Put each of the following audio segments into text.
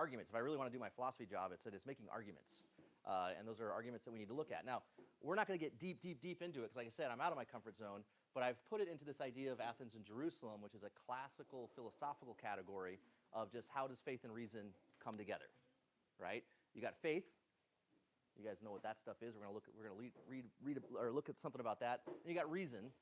arguments. If I really want to do my philosophy job, it said it's making arguments. And those are arguments that we need to look at. Now, we're not going to get deep into it, because like I said, I'm out of my comfort zone, but I've put it into this idea of Athens and Jerusalem, which is a classical philosophical category of just how does faith and reason come together, right? You got faith. You guys know what that stuff is. We're going to read or look at something about that. And you got reason.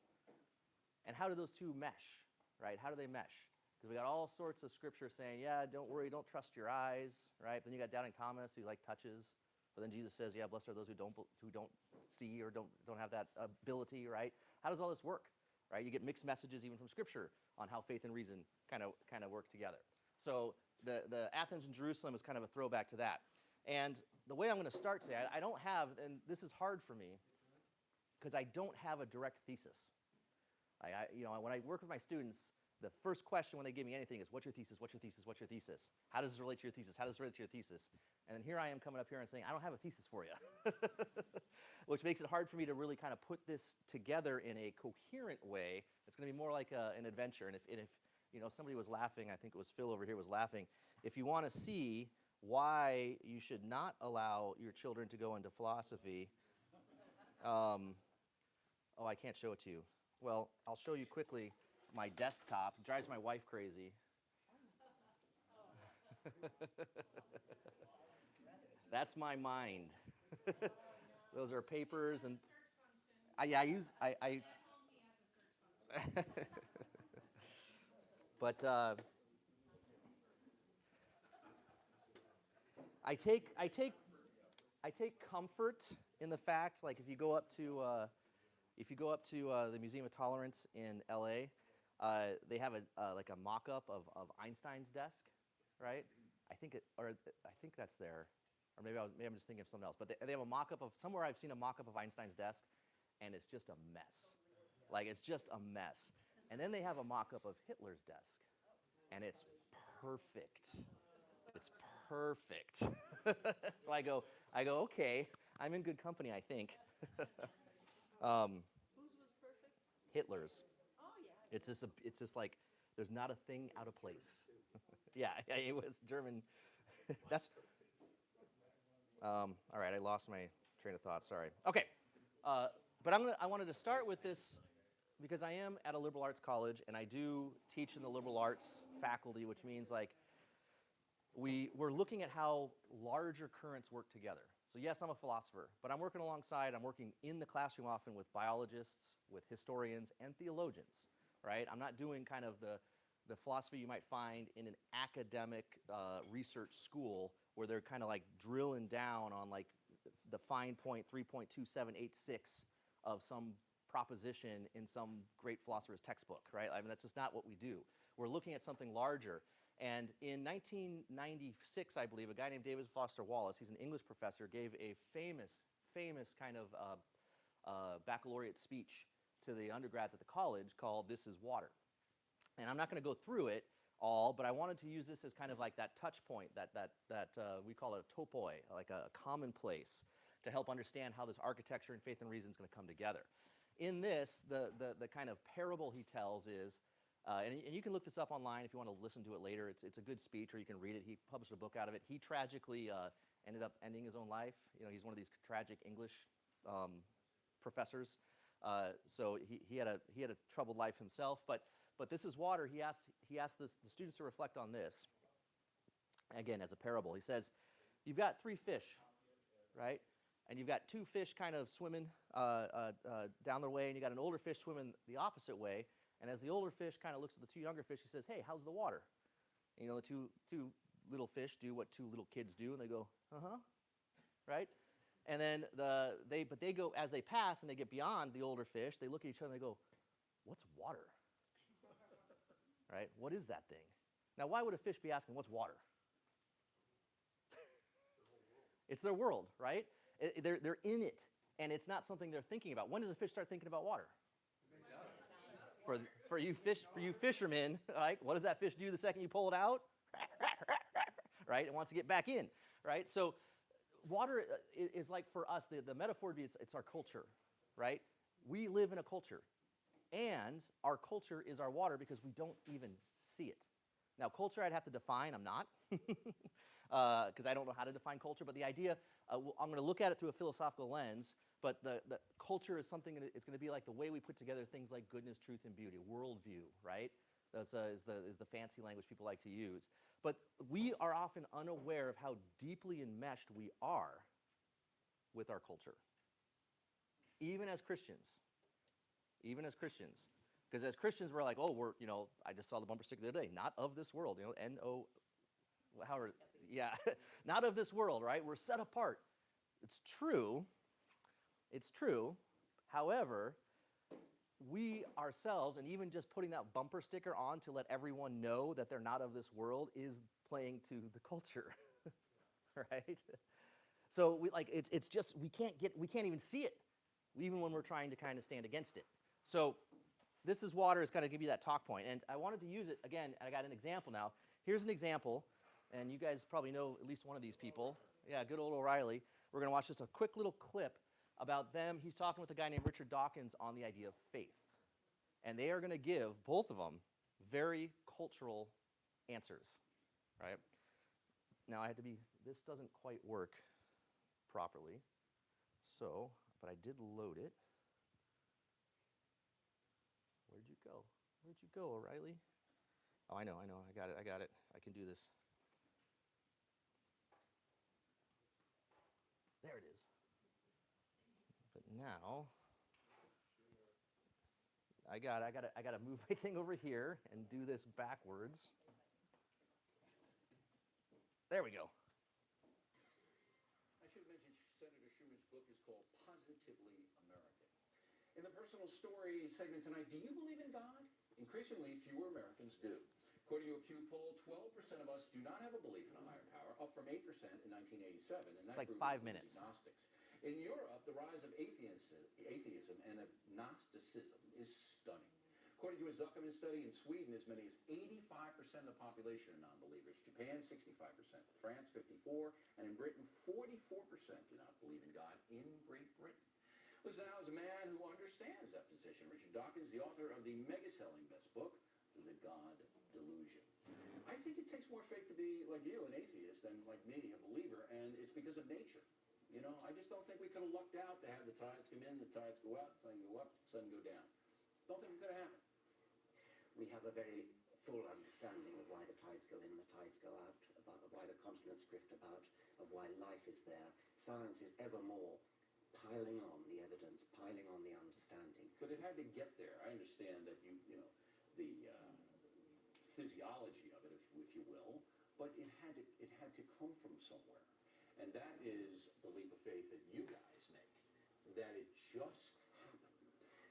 And how do those two mesh, right? How do they mesh? Because we got all sorts of scripture saying, yeah, don't worry, don't trust your eyes, right? Then you got doubting Thomas, who like touches. But then Jesus says, yeah, blessed are those who don't see or don't have that ability, right? How does all this work, right? You get mixed messages even from scripture on how faith and reason kind of work together. So the Athens and Jerusalem is kind of a throwback to that. And the way I'm going to start today, I don't have, and this is hard for me, because I don't have a direct thesis. When I work with my students, the first question when they give me anything is, what's your thesis, what's your thesis, what's your thesis? How does this relate to your thesis? How does this relate to your thesis? And then here I am coming up here and saying, I don't have a thesis for you. Which makes it hard for me to really kind of put this together in a coherent way. It's going to be more like an adventure. And if somebody was laughing, I think it was Phil over here was laughing, if you want to see why you should not allow your children to go into philosophy, oh, I can't show it to you. Well, I'll show you quickly my desktop. It drives my wife crazy. That's my mind. Those are papers and but I take comfort in the fact, like if you go up to the Museum of Tolerance in LA, they have a mock-up of Einstein's desk, right? I think that's there, or maybe I'm just thinking of something else. But they have a mock-up of somewhere. I've seen a mock-up of Einstein's desk, and it's just a mess. Like it's just a mess. And then they have a mock-up of Hitler's desk, and it's perfect. It's perfect. So I go, okay, I'm in good company, I think. Whose was perfect? Hitler's. Oh yeah. It's just like there's not a thing out of place. Yeah, it was German. That's. All right, I lost my train of thought. Sorry. Okay, but I wanted to start with this because I am at a liberal arts college and I do teach in the liberal arts faculty, which means like we're looking at how larger currents work together. So yes, I'm a philosopher, but I'm working in the classroom often with biologists, with historians, and theologians, right? I'm not doing kind of the philosophy you might find in an academic research school where they're kind of like drilling down on like the fine point 3.2786 of some proposition in some great philosopher's textbook, right? I mean, that's just not what we do. We're looking at something larger. And in 1996, I believe, a guy named David Foster Wallace, he's an English professor, gave a famous kind of baccalaureate speech to the undergrads at the college called "This is Water." And I'm not going to go through it all, but I wanted to use this as kind of like that touch point, that we call it a topoi, like a common place, to help understand how this architecture and faith and reason is going to come together. In this, the kind of parable he tells is, and you can look this up online if you want to listen to it later. It's a good speech, or you can read it. He published a book out of it. He tragically ended up ending his own life. He's one of these tragic English professors. So he had a troubled life himself. But This is Water. He asked the students to reflect on this. Again, as a parable, he says, you've got 3 fish, right? And you've got 2 fish kind of swimming down their way, and you got an older fish swimming the opposite way. And as the older fish kind of looks at the 2 younger fish, he says, hey, how's the water? And, the two little fish do what 2 little kids do, and they go, uh-huh, right? And then they go, as they pass and they get beyond the older fish, they look at each other and they go, what's water? Right? What is that thing? Now, why would a fish be asking, what's water? It's their world, right? They're in it, and it's not something they're thinking about. When does a fish start thinking about water? For you fishermen, like, what does that fish do the second you pull it out? Right? It wants to get back in, right? So water is like, for us, the metaphor would be it's our culture, right? We live in a culture, and our culture is our water because we don't even see it. Now, culture I'd have to define. I'm not. because I don't know how to define culture. But the idea, I'm going to look at it through a philosophical lens. But the culture is something. It's going to be like the way we put together things like goodness, truth, and beauty, worldview, right? That's is the fancy language people like to use. But we are often unaware of how deeply enmeshed we are with our culture, even as Christians. Even as Christians. Because as Christians, we're like, oh, I just saw the bumper sticker the other day, not of this world, N-O, however, yeah, not of this world, right? We're set apart. It's true. It's true. However, we ourselves, and even just putting that bumper sticker on to let everyone know that they're not of this world is playing to the culture, right? So it's just, we can't even see it, even when we're trying to kind of stand against it. So this is water, is kind of give you that talk point. And I wanted to use it, again, I got an example now. Here's an example, and you guys probably know at least one of these people. Yeah, good old O'Reilly. We're going to watch just a quick little clip about them. He's talking with a guy named Richard Dawkins on the idea of faith. And they are going to give, both of them, very cultural answers, right? Now I had to be, this doesn't quite work properly. So, but I did load it. Where'd you go? Where'd you go, O'Reilly? Oh, I know, I got it. I can do this. There it is. But now, I gotta move my thing over here and do this backwards. There we go. I should mention Senator Schumer's book is called Positively American. In the personal story segment tonight, do you believe in God? Increasingly, fewer Americans do. According to a Pew poll, 12% of us do not have a belief in a higher power, up from 8% in 1987, and that It's like group 5 includes minutes. agnostics. In Europe, the rise of atheism and agnosticism is stunning. According to a Zuckerman study, in Sweden, as many as 85% of the population are non-believers. Japan, 65%. France, 54%. And in Britain, 44% do not believe in God in Great Britain. Listen now is a man who understands that position. Richard Dawkins, the author of the mega-selling best book, The God Delusion. I think it takes more faith to be like you, an atheist, than like me, a believer, and it's because of nature. You know, I just don't think we could have lucked out to have the tides come in, the tides go out, the sun go up, the sun go down. Don't think it could have happened. We have a very full understanding of why the tides go in, the tides go out, about why the continents drift about, of why life is there. Science is ever more piling on the evidence, piling on the understanding. But it had to get there. I understand that the physiology of it, if you will, but it had to come from somewhere. And that is the leap of faith that you guys make, that it just happened.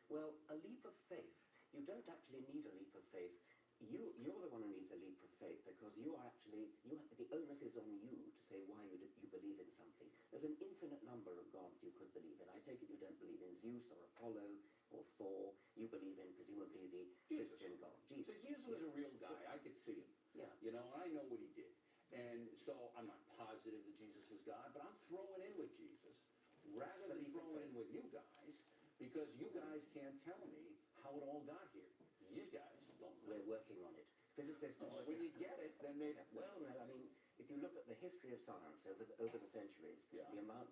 Well, a leap of faith, you don't actually need a leap of faith. You're the one who needs a leap of faith because the onus is on you to say why you believe in something. There's an infinite number of gods you could believe in. I take it you don't believe in Zeus or Apollo or Thor. You believe in, presumably, the Christian God, Jesus. So Jesus was a real guy. I could see him. Yeah. You know, I know what he did. And so I'm not positive that Jesus is God, but I'm throwing in with Jesus rather than throwing in with you guys because you guys can't tell me how it all got here. You guys don't know. We're working on it. Physicists are When you get it, then maybe. Well, no, I mean, if you look at the history of science over the centuries, Yeah. the amount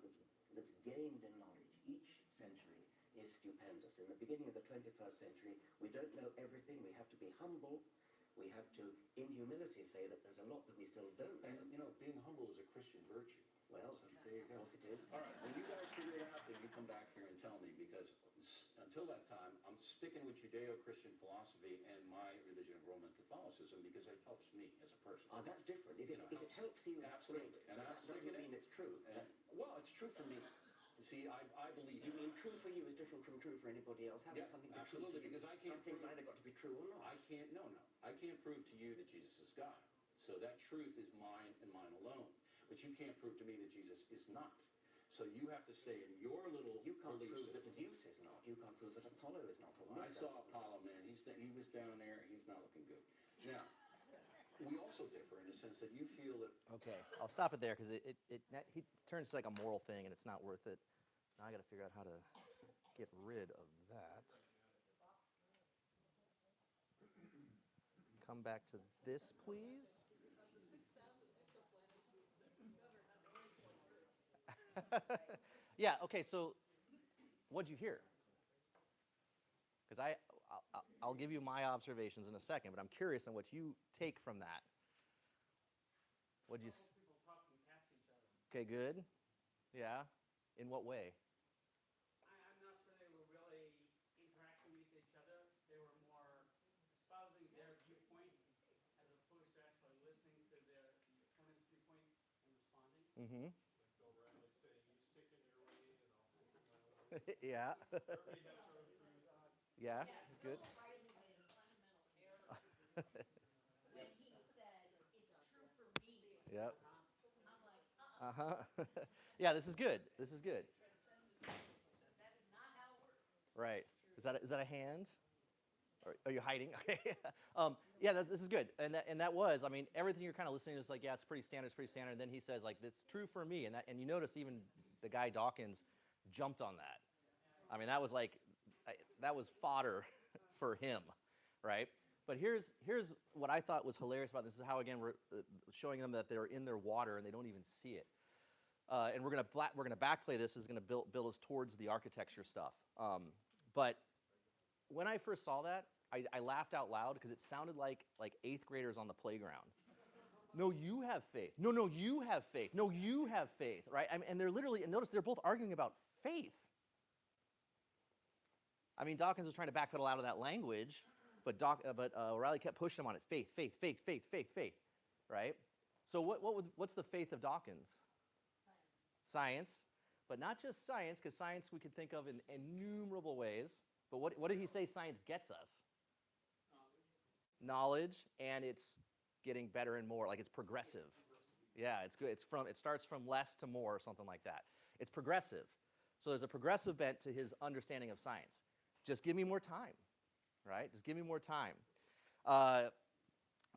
that's gained in knowledge each century is stupendous. In the beginning of the 21st century, we don't know everything. We have to be humble. We have to, in humility, say that there's a lot that we still don't know. And, you know, being humble is a Christian virtue. Well, So there you go. of course it is. All right, when you guys figure it out, then you come back here and tell me because until that time, I'm sticking with Judeo-Christian philosophy and my religion of Roman Catholicism because it helps me as a person. Oh, that's different. If it helps you, Absolutely. And And that I'm doesn't sticking mean it. it's true. And, well, it's true for me. You see, I believe You mean true for you is different from true for anybody else? How Yeah, can something be absolutely, true for you? because I can't Some things prove- either got to be true or not. I can't prove to you that Jesus is God. So that truth is mine and mine alone. But you can't prove to me that Jesus is not. So you have to stay in your little You can't belief prove that system. Zeus is not. You can't prove that Apollo is not. Or I Mithras saw is not. Apollo, man. He was down there. He's not looking good. Now, we also differ in the sense that you feel that Okay, I'll stop it there because he turns to like a moral thing and it's not worth it. Now I got to figure out how to get rid of that. Come back to this, please. Yeah, okay, so what'd you hear? Because I'll give you my observations in a second, but I'm curious on what you take from that. What'd you? People talking past each other. Okay, good. Yeah. In what way? I'm not sure they were really interacting with each other. They were more espousing their viewpoint as opposed to actually listening to their opponent's viewpoint and responding. Mm-hmm. Bill Riley saying, "You stick in your lane, and I'll stick in my lane." Yeah. Everybody has their own truth. Yeah. Yeah, Good. Bill O'Reilly made a fundamental error when he said, it's true for me. Yep. I'm like, Uh-huh. Yeah, this is good. This is good. that's not how it works. Right. Is that a hand? Or are you hiding? Okay. Yeah, this is good. And that was, I mean, everything you're kind of listening to is like, yeah, it's pretty standard, it's pretty standard. And then he says, like, it's true for me. And you notice even the guy Dawkins jumped on that. I mean, that was like, that was fodder for him, right? But here's what I thought was hilarious about this. Is how, again, we're showing them that they're in their water and they don't even see it. And we're gonna backplay this. Is gonna build us towards the architecture stuff. But when I first saw that, I laughed out loud because it sounded like 8th graders on the playground. No, you have faith. No, you have faith. No, you have faith, right? I mean, and they're literally, and notice they're both arguing about faith. I mean, Dawkins was trying to backpedal out of that language, but O'Reilly kept pushing him on it. Faith, faith, faith, faith, faith, faith, right? So what's the faith of Dawkins? Science, but not just science, because science we could think of in innumerable ways. But what did he say science gets us? Knowledge, and it's getting better and more, like it's progressive. Yeah, it's good. It starts from less to more or something like that. It's progressive. So there's a progressive bent to his understanding of science. Just give me more time, right? Just give me more time.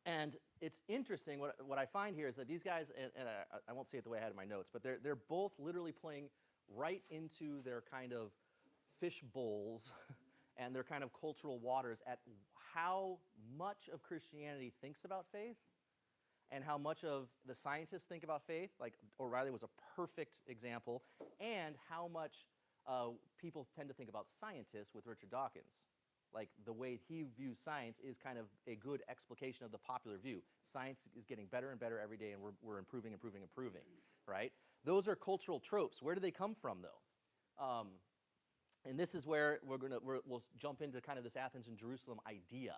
And it's interesting, what I find here is that these guys, and I won't say it the way I had in my notes, but they're both literally playing right into their kind of fish bowls and their kind of cultural waters at how much of Christianity thinks about faith and how much of the scientists think about faith. Like O'Reilly was a perfect example, and how much people tend to think about scientists with Richard Dawkins. Like the way he views science is kind of a good explication of the popular view. Science is getting better and better every day, and we're improving, right? Those are cultural tropes. Where do they come from, though? And this is where we'll jump into kind of this Athens and Jerusalem idea,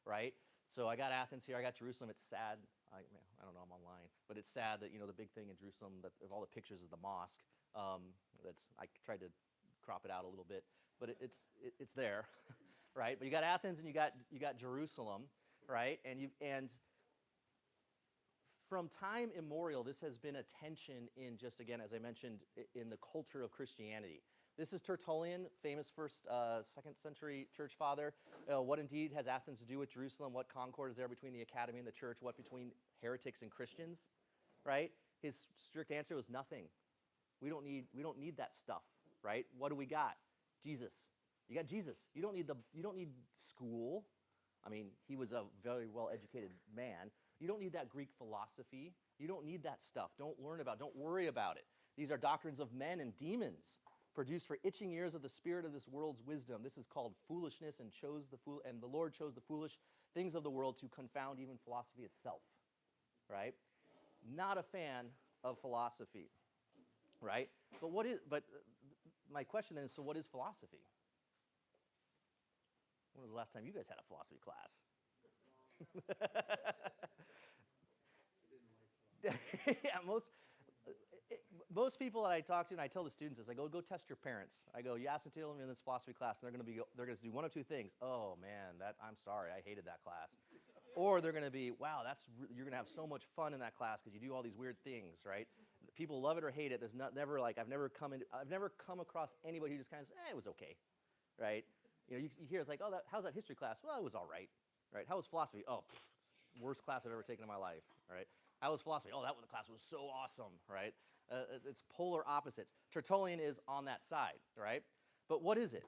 right? So I got Athens here, I got Jerusalem. It's sad. I don't know, I'm online, but it's sad that the big thing in Jerusalem that of all the pictures is the mosque. I tried to crop it out a little bit, but it's there. Right, but you got Athens and you got Jerusalem, right? And from time immemorial, this has been a tension in just, again, as I mentioned, in the culture of Christianity. This is Tertullian, famous second century church father. What indeed has Athens to do with Jerusalem? What concord is there between the academy and the church? What between heretics and Christians, right? His strict answer was nothing. We don't need that stuff, right? What do we got? Jesus. You got Jesus. You don't need school. I mean, he was a very well-educated man. You don't need that Greek philosophy. You don't need that stuff. Don't worry about it. These are doctrines of men and demons, produced for itching ears of the spirit of this world's wisdom. This is called foolishness, and the Lord chose the foolish things of the world to confound even philosophy itself. Right? Not a fan of philosophy. Right? But my question then is, so what is philosophy? When was the last time you guys had a philosophy class? Yeah, most people that I talk to, and I tell the students this, I go test your parents. I go, you ask them to tell me in this philosophy class, and they're going to do one of two things. Oh man, I'm sorry, I hated that class. Or they're going to be, wow, you're going to have so much fun in that class because you do all these weird things, right? People love it or hate it. There's I've never come across anybody who just kind of says, it was okay, right? You hear it's like, oh, how's that history class? Well, it was all right, right? How was philosophy? Oh, worst class I've ever taken in my life, right? How was philosophy? Oh, that class was so awesome, right? It's polar opposites. Tertullian is on that side, right? But what is it?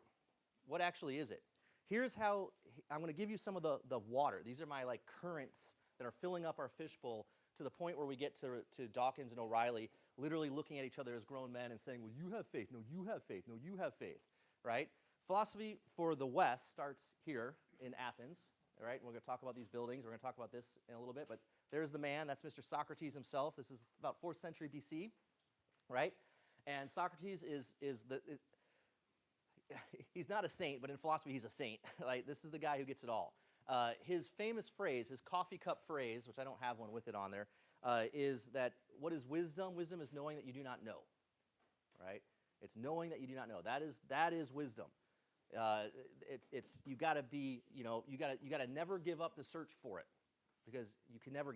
What actually is it? Here's how I'm going to give you some of the water. These are my currents that are filling up our fishbowl to the point where we get to Dawkins and O'Reilly literally looking at each other as grown men and saying, well, you have faith, no, you have faith, no, you have faith, right? Philosophy for the West starts here in Athens, all right? We're going to talk about these buildings. We're going to talk about this in a little bit, but there's the man. That's Mr. Socrates himself. This is about 4th century BC, right? And Socrates he's not a saint, but in philosophy he's a saint. Like, this is the guy who gets it all. His famous phrase, his coffee cup phrase, which I don't have one with it on there, is that what is wisdom? Wisdom is knowing that you do not know, right? It's knowing that you do not know. That is wisdom. It's you got to be, you got to never give up the search for it, because you can never.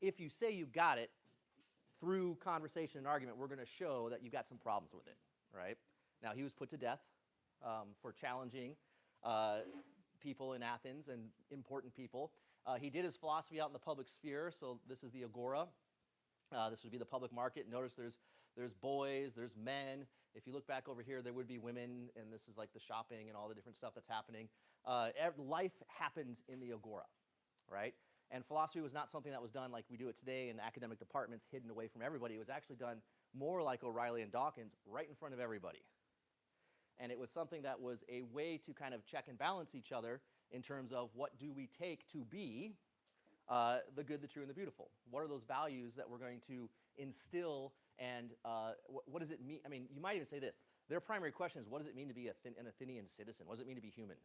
If you say you got it through conversation and argument, we're going to show that you've got some problems with it, right? Now, he was put to death for challenging people in Athens and important people. He did his philosophy out in the public sphere, so this is the agora. This would be the public market. Notice there's boys, there's men. If you look back over here, there would be women, and this is like the shopping and all the different stuff that's happening. Life happens in the agora, right? And philosophy was not something that was done like we do it today in academic departments, hidden away from everybody. It was actually done more like O'Reilly and Dawkins, right in front of everybody. And it was something that was a way to kind of check and balance each other in terms of what do we take to be the good, the true, and the beautiful. What are those values that we're going to instill, and what does it mean? I mean, you might even say this. Their primary question is, what does it mean to be an Athenian citizen? What does it mean to be human?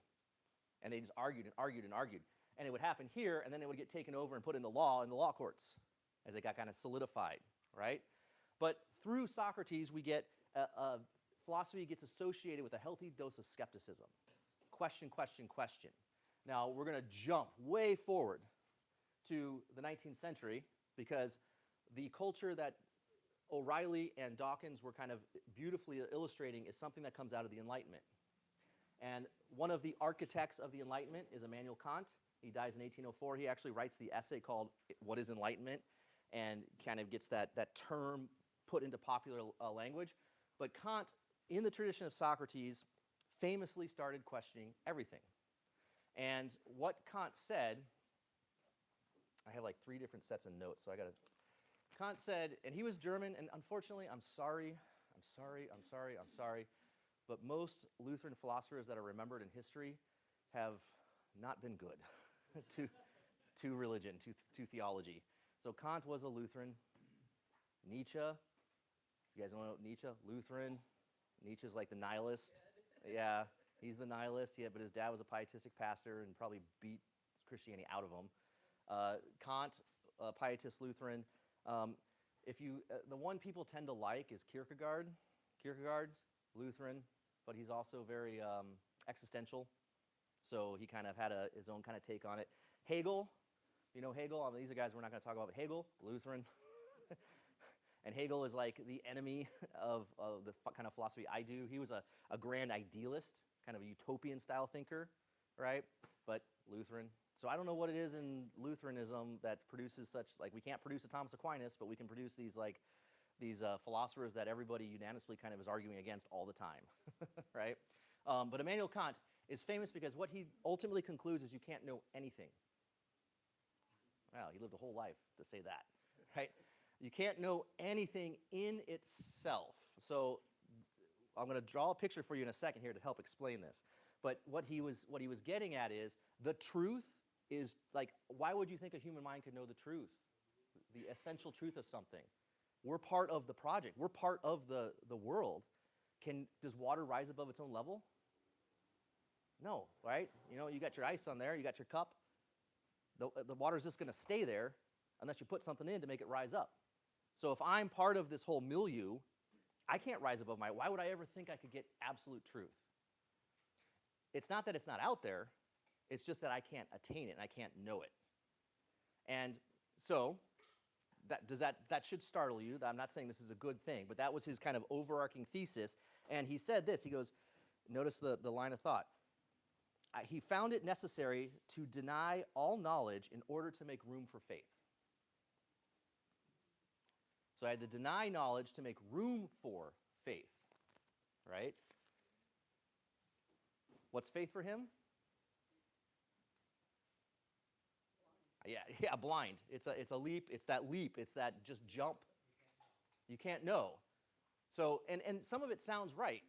And they just argued and argued and argued. And it would happen here, and then it would get taken over and put into law in the law courts as it got kind of solidified, right? But through Socrates, we get philosophy gets associated with a healthy dose of skepticism. Question, question, question. Now, we're going to jump way forward to the 19th century, because the culture that O'Reilly and Dawkins were kind of beautifully illustrating is something that comes out of the Enlightenment. And one of the architects of the Enlightenment is Immanuel Kant. He dies in 1804. He actually writes the essay called What is Enlightenment, and kind of gets that term put into popular language. But Kant, in the tradition of Socrates, famously started questioning everything. And what Kant said, I have like 3 different sets of notes, so I got to. Kant said, and he was German, and unfortunately, I'm sorry, but most Lutheran philosophers that are remembered in history have not been good to religion, to theology. So Kant was a Lutheran. Nietzsche, you guys know Nietzsche? Lutheran. Nietzsche's like the nihilist. Yeah, he's the nihilist. Yeah, but his dad was a pietistic pastor and probably beat Christianity out of him. Kant, pietist Lutheran. The one people tend to like is Kierkegaard. Kierkegaard, Lutheran, but he's also very existential. So he kind of had his own kind of take on it. Hegel, you know Hegel? I mean, these are guys we're not going to talk about, but Hegel, Lutheran. And Hegel is like the enemy of the kind of philosophy I do. He was a grand idealist, kind of a utopian style thinker, right? But Lutheran. So I don't know what it is in Lutheranism that produces such, like, we can't produce a Thomas Aquinas, but we can produce these philosophers that everybody unanimously kind of is arguing against all the time, right? But Immanuel Kant is famous because what he ultimately concludes is you can't know anything. Wow, he lived a whole life to say that, right? You can't know anything in itself. So I'm going to draw a picture for you in a second here to help explain this. But what he was getting at is the truth is, like, why would you think a human mind could know the truth? The essential truth of something. We're part of the project. We're part of the world. Does water rise above its own level? No, right? You know, you got your ice on there, you got your cup. The water's just going to stay there unless you put something in to make it rise up. So if I'm part of this whole milieu, I can't rise above why would I ever think I could get absolute truth? It's not that it's not out there, it's just that I can't attain it and I can't know it. And so that should startle you. I'm not saying this is a good thing, but that was his kind of overarching thesis. And he said this, he goes, notice the line of thought. He found it necessary to deny all knowledge in order to make room for faith. So I had to deny knowledge to make room for faith, right? What's faith for him? yeah, blind. It's a leap. It's that leap. It's that just jump. You can't know. So, and some of it sounds right?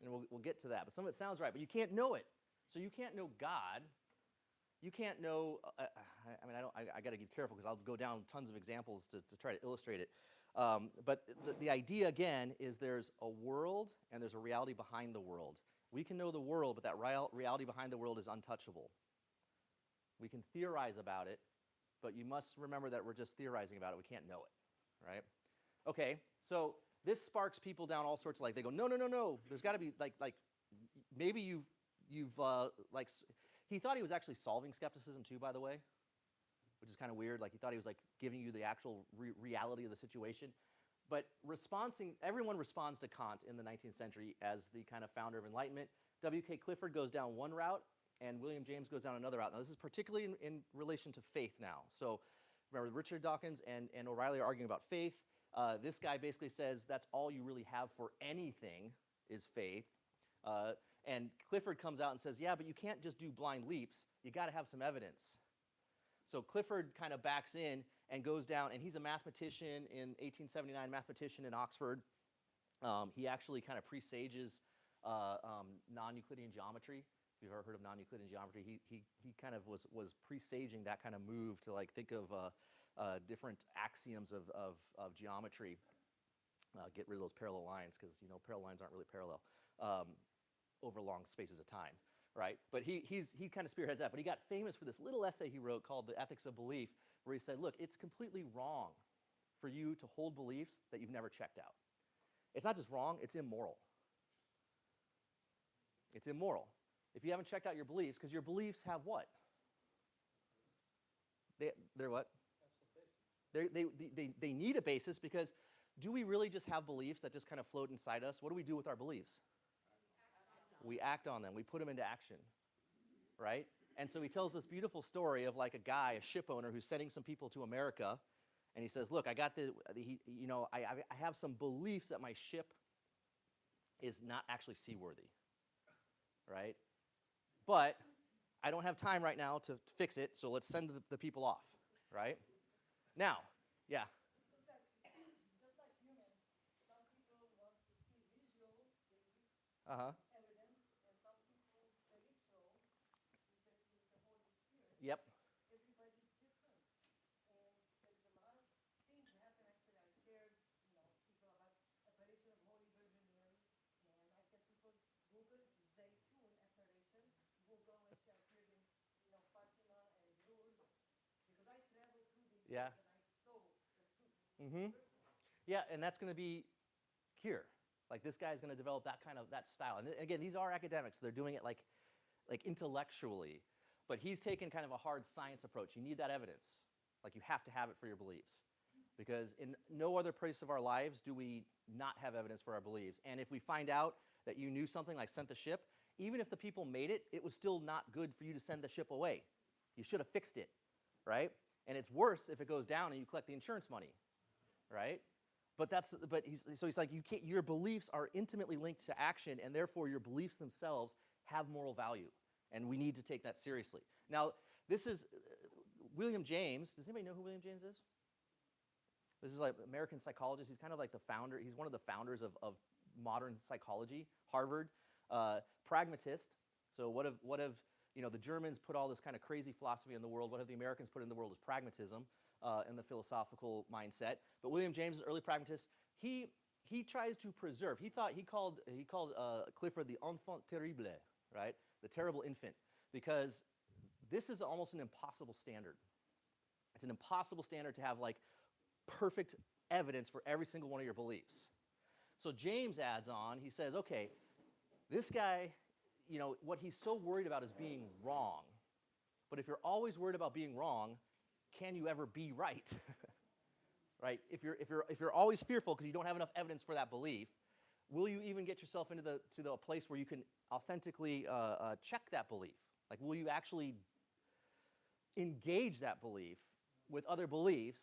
And we'll get to that. But some of it sounds right, but you can't know it. So you can't know God. You can't know. I mean, I got to be careful because I'll go down tons of examples to try to illustrate it. But the idea again is there's a world and there's a reality behind the world. We can know the world, but that reality behind the world is untouchable. We can theorize about it, but you must remember that we're just theorizing about it. We can't know it, right? Okay, so this sparks people down all sorts of they go, no, no, no, no. There's got to be maybe you've he thought he was actually solving skepticism too, by the way, which is kind of weird. He thought he was giving you the actual reality of the situation. But everyone responds to Kant in the 19th century as the kind of founder of Enlightenment. W.K. Clifford goes down one route, and William James goes down another route. Now, this is particularly in relation to faith now. So remember, Richard Dawkins and O'Reilly are arguing about faith. This guy basically says that's all you really have for anything is faith. And Clifford comes out and says, yeah, but you can't just do blind leaps. You got to have some evidence. So Clifford kind of backs in and goes down, and he's a mathematician in 1879, mathematician in Oxford. He actually kind of presages non-Euclidean geometry. If you've ever heard of non-Euclidean geometry, he kind of was presaging that kind of move to think of different axioms of geometry. Get rid of those parallel lines because parallel lines aren't really parallel over long spaces of time, right? But he kind of spearheads that. But he got famous for this little essay he wrote called The Ethics of Belief, where he said, look, it's completely wrong for you to hold beliefs that you've never checked out. It's not just wrong, it's immoral. It's immoral. If you haven't checked out your beliefs, because your beliefs have what? They're what? They need a basis, because do we really just have beliefs that just kind of float inside us? What do we do with our beliefs? We act on them. We put them into action, right? And so he tells this beautiful story of a guy, a ship owner, who's sending some people to America, and he says, look, I got I have some beliefs that my ship is not actually seaworthy, right? But I don't have time right now to fix it, so let's send the people off, right? Now, yeah. Just like humans, some people want to see visual Uh-huh. evidence, and some people spiritual, which is the Holy Spirit. Yep. Everybody's different. And there's a lot of things happen. Actually, I shared, people about apparition of Holy Virgin Mary. And I said people Google Zaytun apparition. Google when she appeared in, Fatima and Lourdes. Because I traveled through these Yeah. and I saw the truth. Mm-hmm. Yeah, and that's going to be here. This guy's going to develop that style. And again, these are academics. They're doing it like intellectually. But he's taken kind of a hard science approach. You need that evidence. You have to have it for your beliefs. Because in no other place of our lives do we not have evidence for our beliefs. And if we find out that you knew something sent the ship, even if the people made it, it was still not good for you to send the ship away. You should have fixed it, right? And it's worse if it goes down and you collect the insurance money, right? He's like, you can't. Your beliefs are intimately linked to action, and therefore your beliefs themselves have moral value, and we need to take that seriously. Now, this is William James. Does anybody know who William James is? This is American psychologist. He's kind of the founder. He's one of the founders of modern psychology. Harvard, pragmatist. So what have the Germans put all this kind of crazy philosophy in the world? What have the Americans put in the world is pragmatism. In the philosophical mindset, but William James is an early pragmatist. He tries to preserve. He called Clifford the enfant terrible, right? The terrible infant, because this is almost an impossible standard. It's an impossible standard to have perfect evidence for every single one of your beliefs. So James adds on. He says, okay, this guy, what he's so worried about is being wrong. But if you're always worried about being wrong, can you ever be right? Right? If you're always fearful because you don't have enough evidence for that belief, will you even get yourself into the place where you can authentically check that belief? Will you actually engage that belief with other beliefs?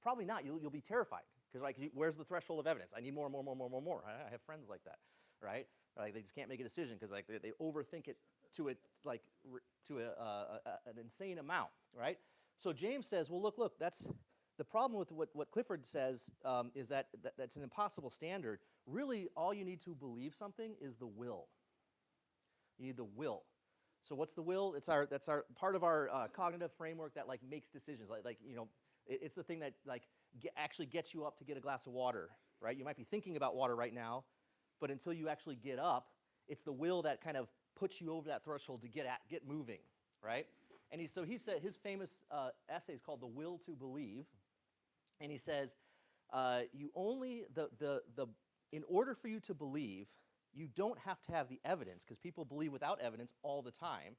Probably not. You'll be terrified because where's the threshold of evidence? I need more. I have friends like that, right? They just can't make a decision because they overthink it to like to an insane amount, right? So James says, well, look, that's the problem with what Clifford says is that's an impossible standard. Really, all you need to believe something is the will. You need the will. So what's the will? That's our part of our cognitive framework that like makes decisions. It's the thing that like actually gets you up to get a glass of water, right? You might be thinking about water right now, but until you actually get up, it's the will that kind of puts you over that threshold to get moving, right? And he said his famous essay is called "The Will to Believe," and he says you only in order for you to believe, you don't have to have the evidence, because people believe without evidence all the time,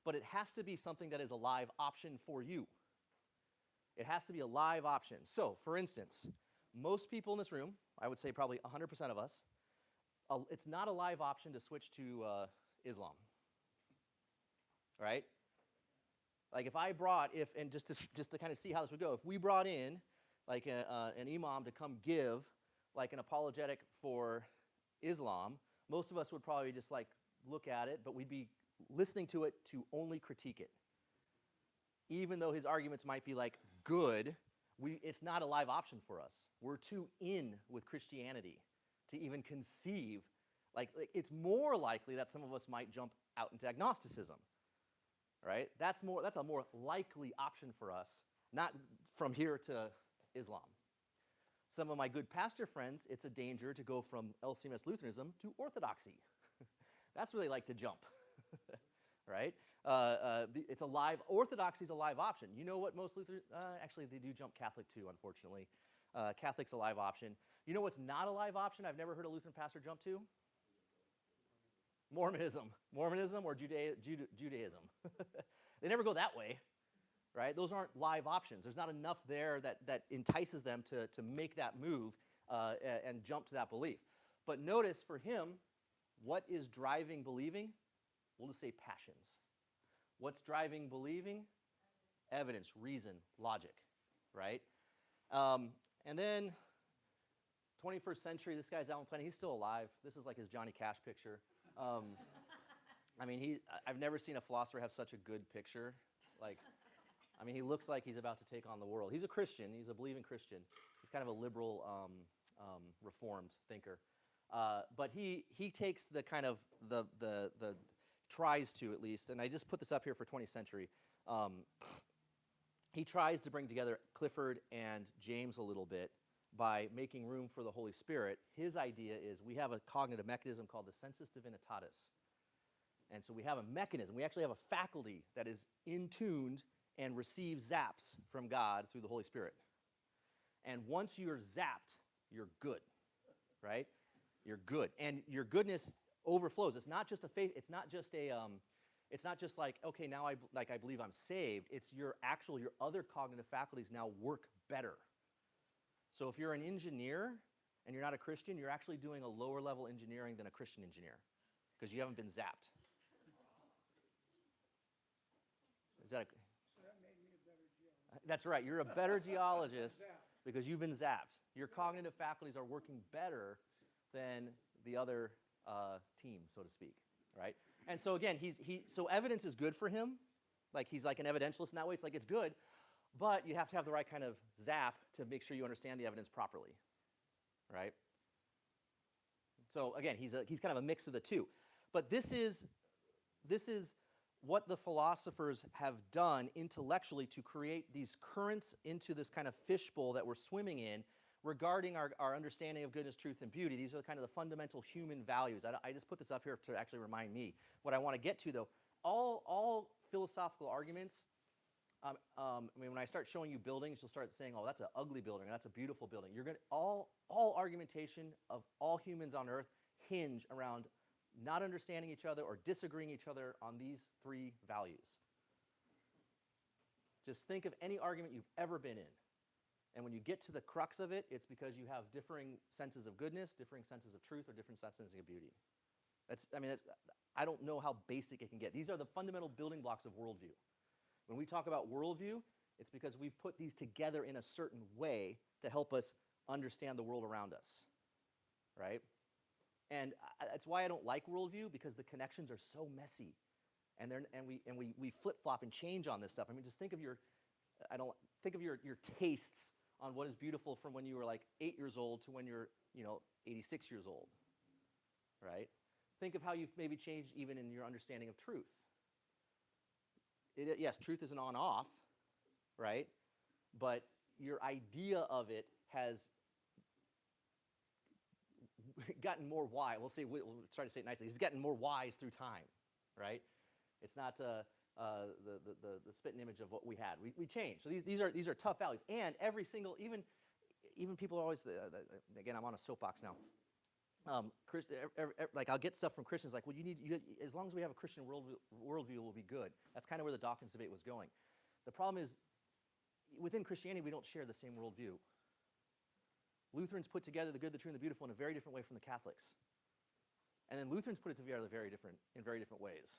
but it has to be something that is a live option for you. It has to be a live option. So, for instance, most people in this room, I would say probably 100% of us, it's not a live option to switch to Islam, right? Like if I brought, and just to kind of see how this would go, if we brought in like an imam to come give like an apologetic for Islam, most of us would probably just like look at it, but we'd be listening to it to only critique it. Even though his arguments might be like good, it's not a live option for us. We're too in with Christianity to even conceive. Like it's more likely that some of us might jump out into agnosticism, right? That's a more likely option for us, not from here to Islam. Some of my good pastor friends, it's a danger to go from LCMS Lutheranism to Orthodoxy. That's where they like to jump, right? It's a live, Orthodoxy is a live option. You know what most Lutherans, actually they do jump Catholic too, unfortunately. Catholic's a live option. You know what's not a live option I've never heard a Lutheran pastor jump to? Mormonism or Judaism. They never go that way, right? Those aren't live options. There's not enough there that entices them to make that move and jump to that belief. But notice for him, what is driving believing? We'll just say passions. What's driving believing? Evidence, reason, logic, right? And then 21st century, this guy's Alan Plenty. He's still alive. This is like his Johnny Cash picture. I mean, I've never seen a philosopher have such a good picture. Like, I mean, he looks like he's about to take on the world. He's a Christian. He's a believing Christian. He's kind of a liberal, reformed thinker. But he takes the kind of the tries to, at least, and I just put this up here for 20th century. He tries to bring together Clifford and James a little bit by making room for the Holy Spirit. His idea is we have a cognitive mechanism called the sensus divinitatis. And so we have a mechanism. We actually have a faculty that is in-tuned and receives zaps from God through the Holy Spirit. And once you're zapped, you're good, right? You're good. And your goodness overflows. It's not just a faith. It's not just a. It's not just like, okay, now I believe I'm saved. It's your other cognitive faculties now work better. So if you're an engineer and you're not a Christian, you're actually doing a lower level engineering than a Christian engineer because you haven't been zapped. Is that So that made me a better geologist. That's right. You're a better geologist because you've been zapped. Your cognitive faculties are working better than the other team, so to speak, right? And so again, so evidence is good for him. Like he's like an evidentialist in that way. It's like it's good, but you have to have the right kind of zap to make sure you understand the evidence properly, right? So again, he's kind of a mix of the two. But this is what the philosophers have done intellectually to create these currents into this kind of fishbowl that we're swimming in regarding our understanding of goodness, truth, and beauty. These are kind of the fundamental human values. I just put this up here to actually remind me. What I want to get to, though, all philosophical arguments, I mean, when I start showing you buildings, you'll start saying, oh, that's an ugly building, or that's a beautiful building. You're going to, all argumentation of all humans on earth hinge around not understanding each other or disagreeing each other on these three values. Just think of any argument you've ever been in. And when you get to the crux of it, it's because you have differing senses of goodness, differing senses of truth, or different senses of beauty. I don't know how basic it can get. These are the fundamental building blocks of worldview. When we talk about worldview, it's because we've put these together in a certain way to help us understand the world around us, right? And that's why I don't like worldview, because the connections are so messy. we flip-flop and change on this stuff. I mean, just think of your tastes on what is beautiful from when you were like 8 years old to when you're 86 years old, right? Think of how you've maybe changed even in your understanding of truth. Yes, truth is an on-off, right? But your idea of it has gotten more wise. We'll try to say it nicely. It's gotten more wise through time, right? It's not the spitting image of what we had. We changed. So these are tough values. And every single, even people always, again, I'm on a soapbox now. Like I'll get stuff from Christians like, well, as long as we have a Christian worldview, we'll be good. That's kind of where the doctrines debate was going. The problem is, within Christianity, we don't share the same worldview. Lutherans put together the good, the true, and the beautiful in a very different way from the Catholics. And then Lutherans put it together in very different ways.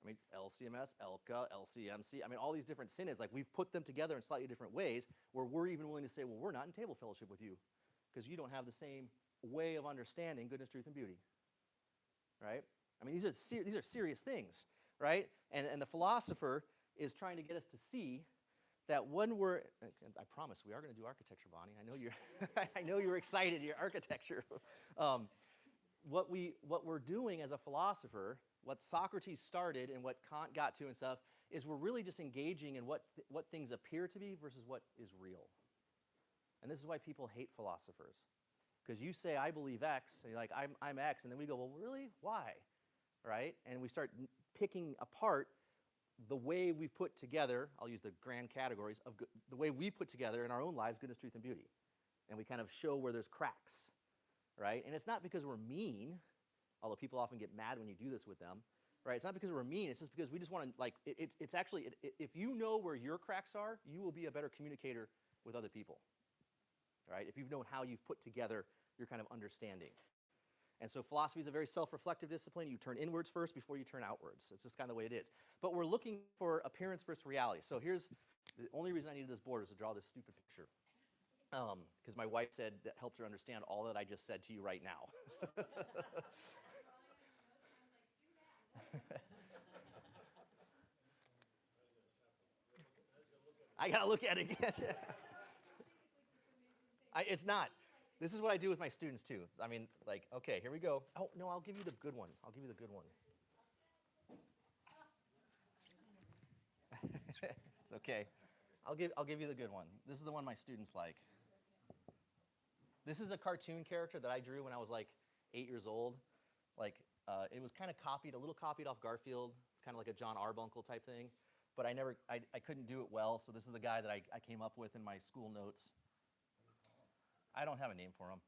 I mean, LCMS, ELCA, LCMC, I mean, all these different synods, like we've put them together in slightly different ways where we're even willing to say, well, we're not in table fellowship with you because you don't have the same way of understanding goodness, truth, and beauty, right? I mean, these are serious things, right? And the philosopher is trying to get us to see that when I promise we are going to do architecture, Bonnie. I know you're excited. Your architecture. What we're doing as a philosopher, what Socrates started and what Kant got to and stuff, is we're really just engaging in what things appear to be versus what is real. And this is why people hate philosophers. Because you say, I believe X, and you're like, I'm X, and then we go, well, really? Why? Right? And we start picking apart the way we've put together, I'll use the grand categories, of the way we put together in our own lives goodness, truth, and beauty. And we kind of show where there's cracks, right? And it's not because we're mean, although people often get mad when you do this with them, right? It's not because we're mean, it's just because we just want to, like, it's actually, if you know where your cracks are, you will be a better communicator with other people, right? If you've known how you've put together your kind of understanding. And so philosophy is a very self-reflective discipline. You turn inwards first before you turn outwards. It's just kind of the way it is. But we're looking for appearance versus reality. So here's the only reason I needed this board is to draw this stupid picture. Because my wife said that helped her understand all that I just said to you right now. I got to look at it again. It's not. This is what I do with my students, too. I mean, like, okay, here we go. Oh, no, I'll give you the good one. I'll give you the good one. It's okay. I'll give you the good one. This is the one my students like. This is a cartoon character that I drew when I was like 8 years old. Like, it was kind of a little copied off Garfield. It's kind of like a John Arbuncle type thing. But I couldn't do it well, so this is the guy that I came up with in my school notes. I don't have a name for him.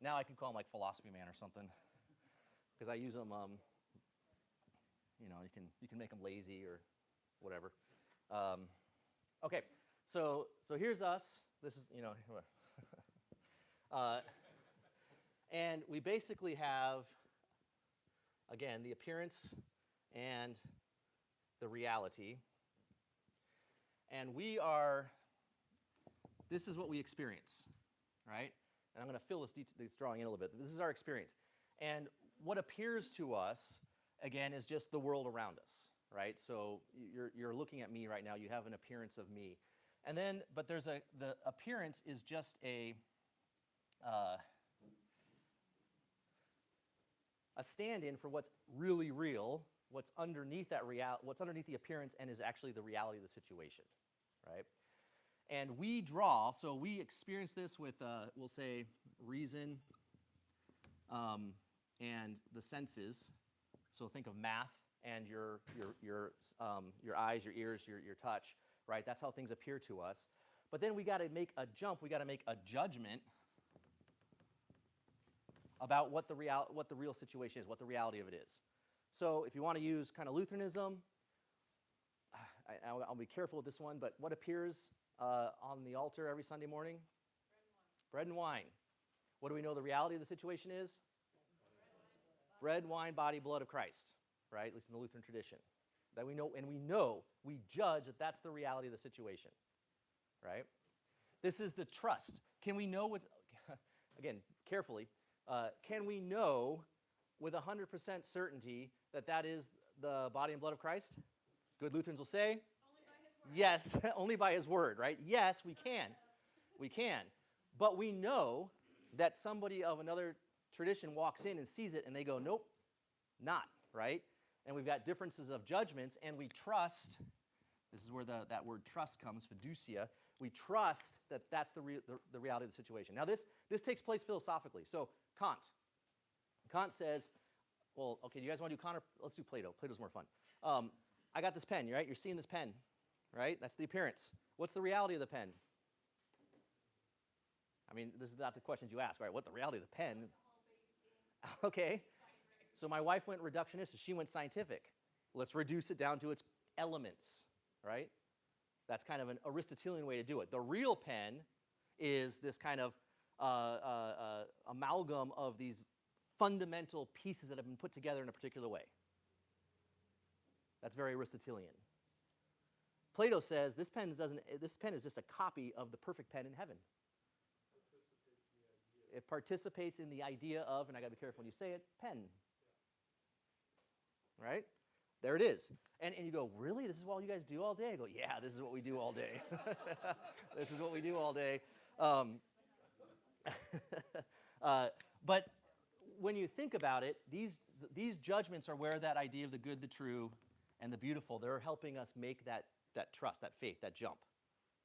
Now I can call him like Philosophy Man or something, because I use them. You can make them lazy or whatever. Okay, so here's us. This is and we basically have, again, the appearance and the reality, and this is what we experience. Right? And I'm going to fill this drawing in a little bit. This is our experience. And what appears to us, again, is just the world around us, right? So you're looking at me right now. You have an appearance of me. And then, but the appearance is just a stand-in for what's really real, what's underneath what's underneath the appearance and is actually the reality of the situation, right? And we draw, so we experience this with, we'll say, reason and the senses. So think of math and your eyes, your ears, your touch, right? That's how things appear to us. But then we got to make a jump. We got to make a judgment about what the real situation is, what the reality of it is. So if you want to use kind of Lutheranism, I'll be careful with this one, but what appears on the altar every Sunday morning? Bread and wine. What do we know the reality of the situation is? Bread, wine, body, blood of Christ, right? At least in the Lutheran tradition. That we know, and we judge that that's the reality of the situation, right? This is the trust. Can we know again, carefully, can we know with 100% certainty that that is the body and blood of Christ? Good Lutherans will say, yes, only by his word, right? Yes, we can. We can. But we know that somebody of another tradition walks in and sees it and they go, nope, not, right? And we've got differences of judgments, and we trust, this is where that word trust comes, fiducia. We trust that that's the reality of the situation. Now, this takes place philosophically. So Kant says, well, okay, do you guys want to do Kant or let's do Plato? Plato's more fun. I got this pen, right? You're seeing this pen, right? That's the appearance. What's the reality of the pen? I mean, this is not the questions you ask, right? What the reality of the pen? Okay. So my wife went reductionist. She went scientific. Let's reduce it down to its elements, right? That's kind of an Aristotelian way to do it. The real pen is this kind of amalgam of these fundamental pieces that have been put together in a particular way. That's very Aristotelian. Plato says this pen is just a copy of the perfect pen in heaven. It participates in the idea of, and I got to be careful when you say it, pen. Right? There it is. And you go, really? This is what you guys do all day? I go, yeah, this is what we do all day. This is what we do all day. But when you think about it, these judgments are where that idea of the good, the true, and the beautiful, they're helping us make that trust, that faith, that jump,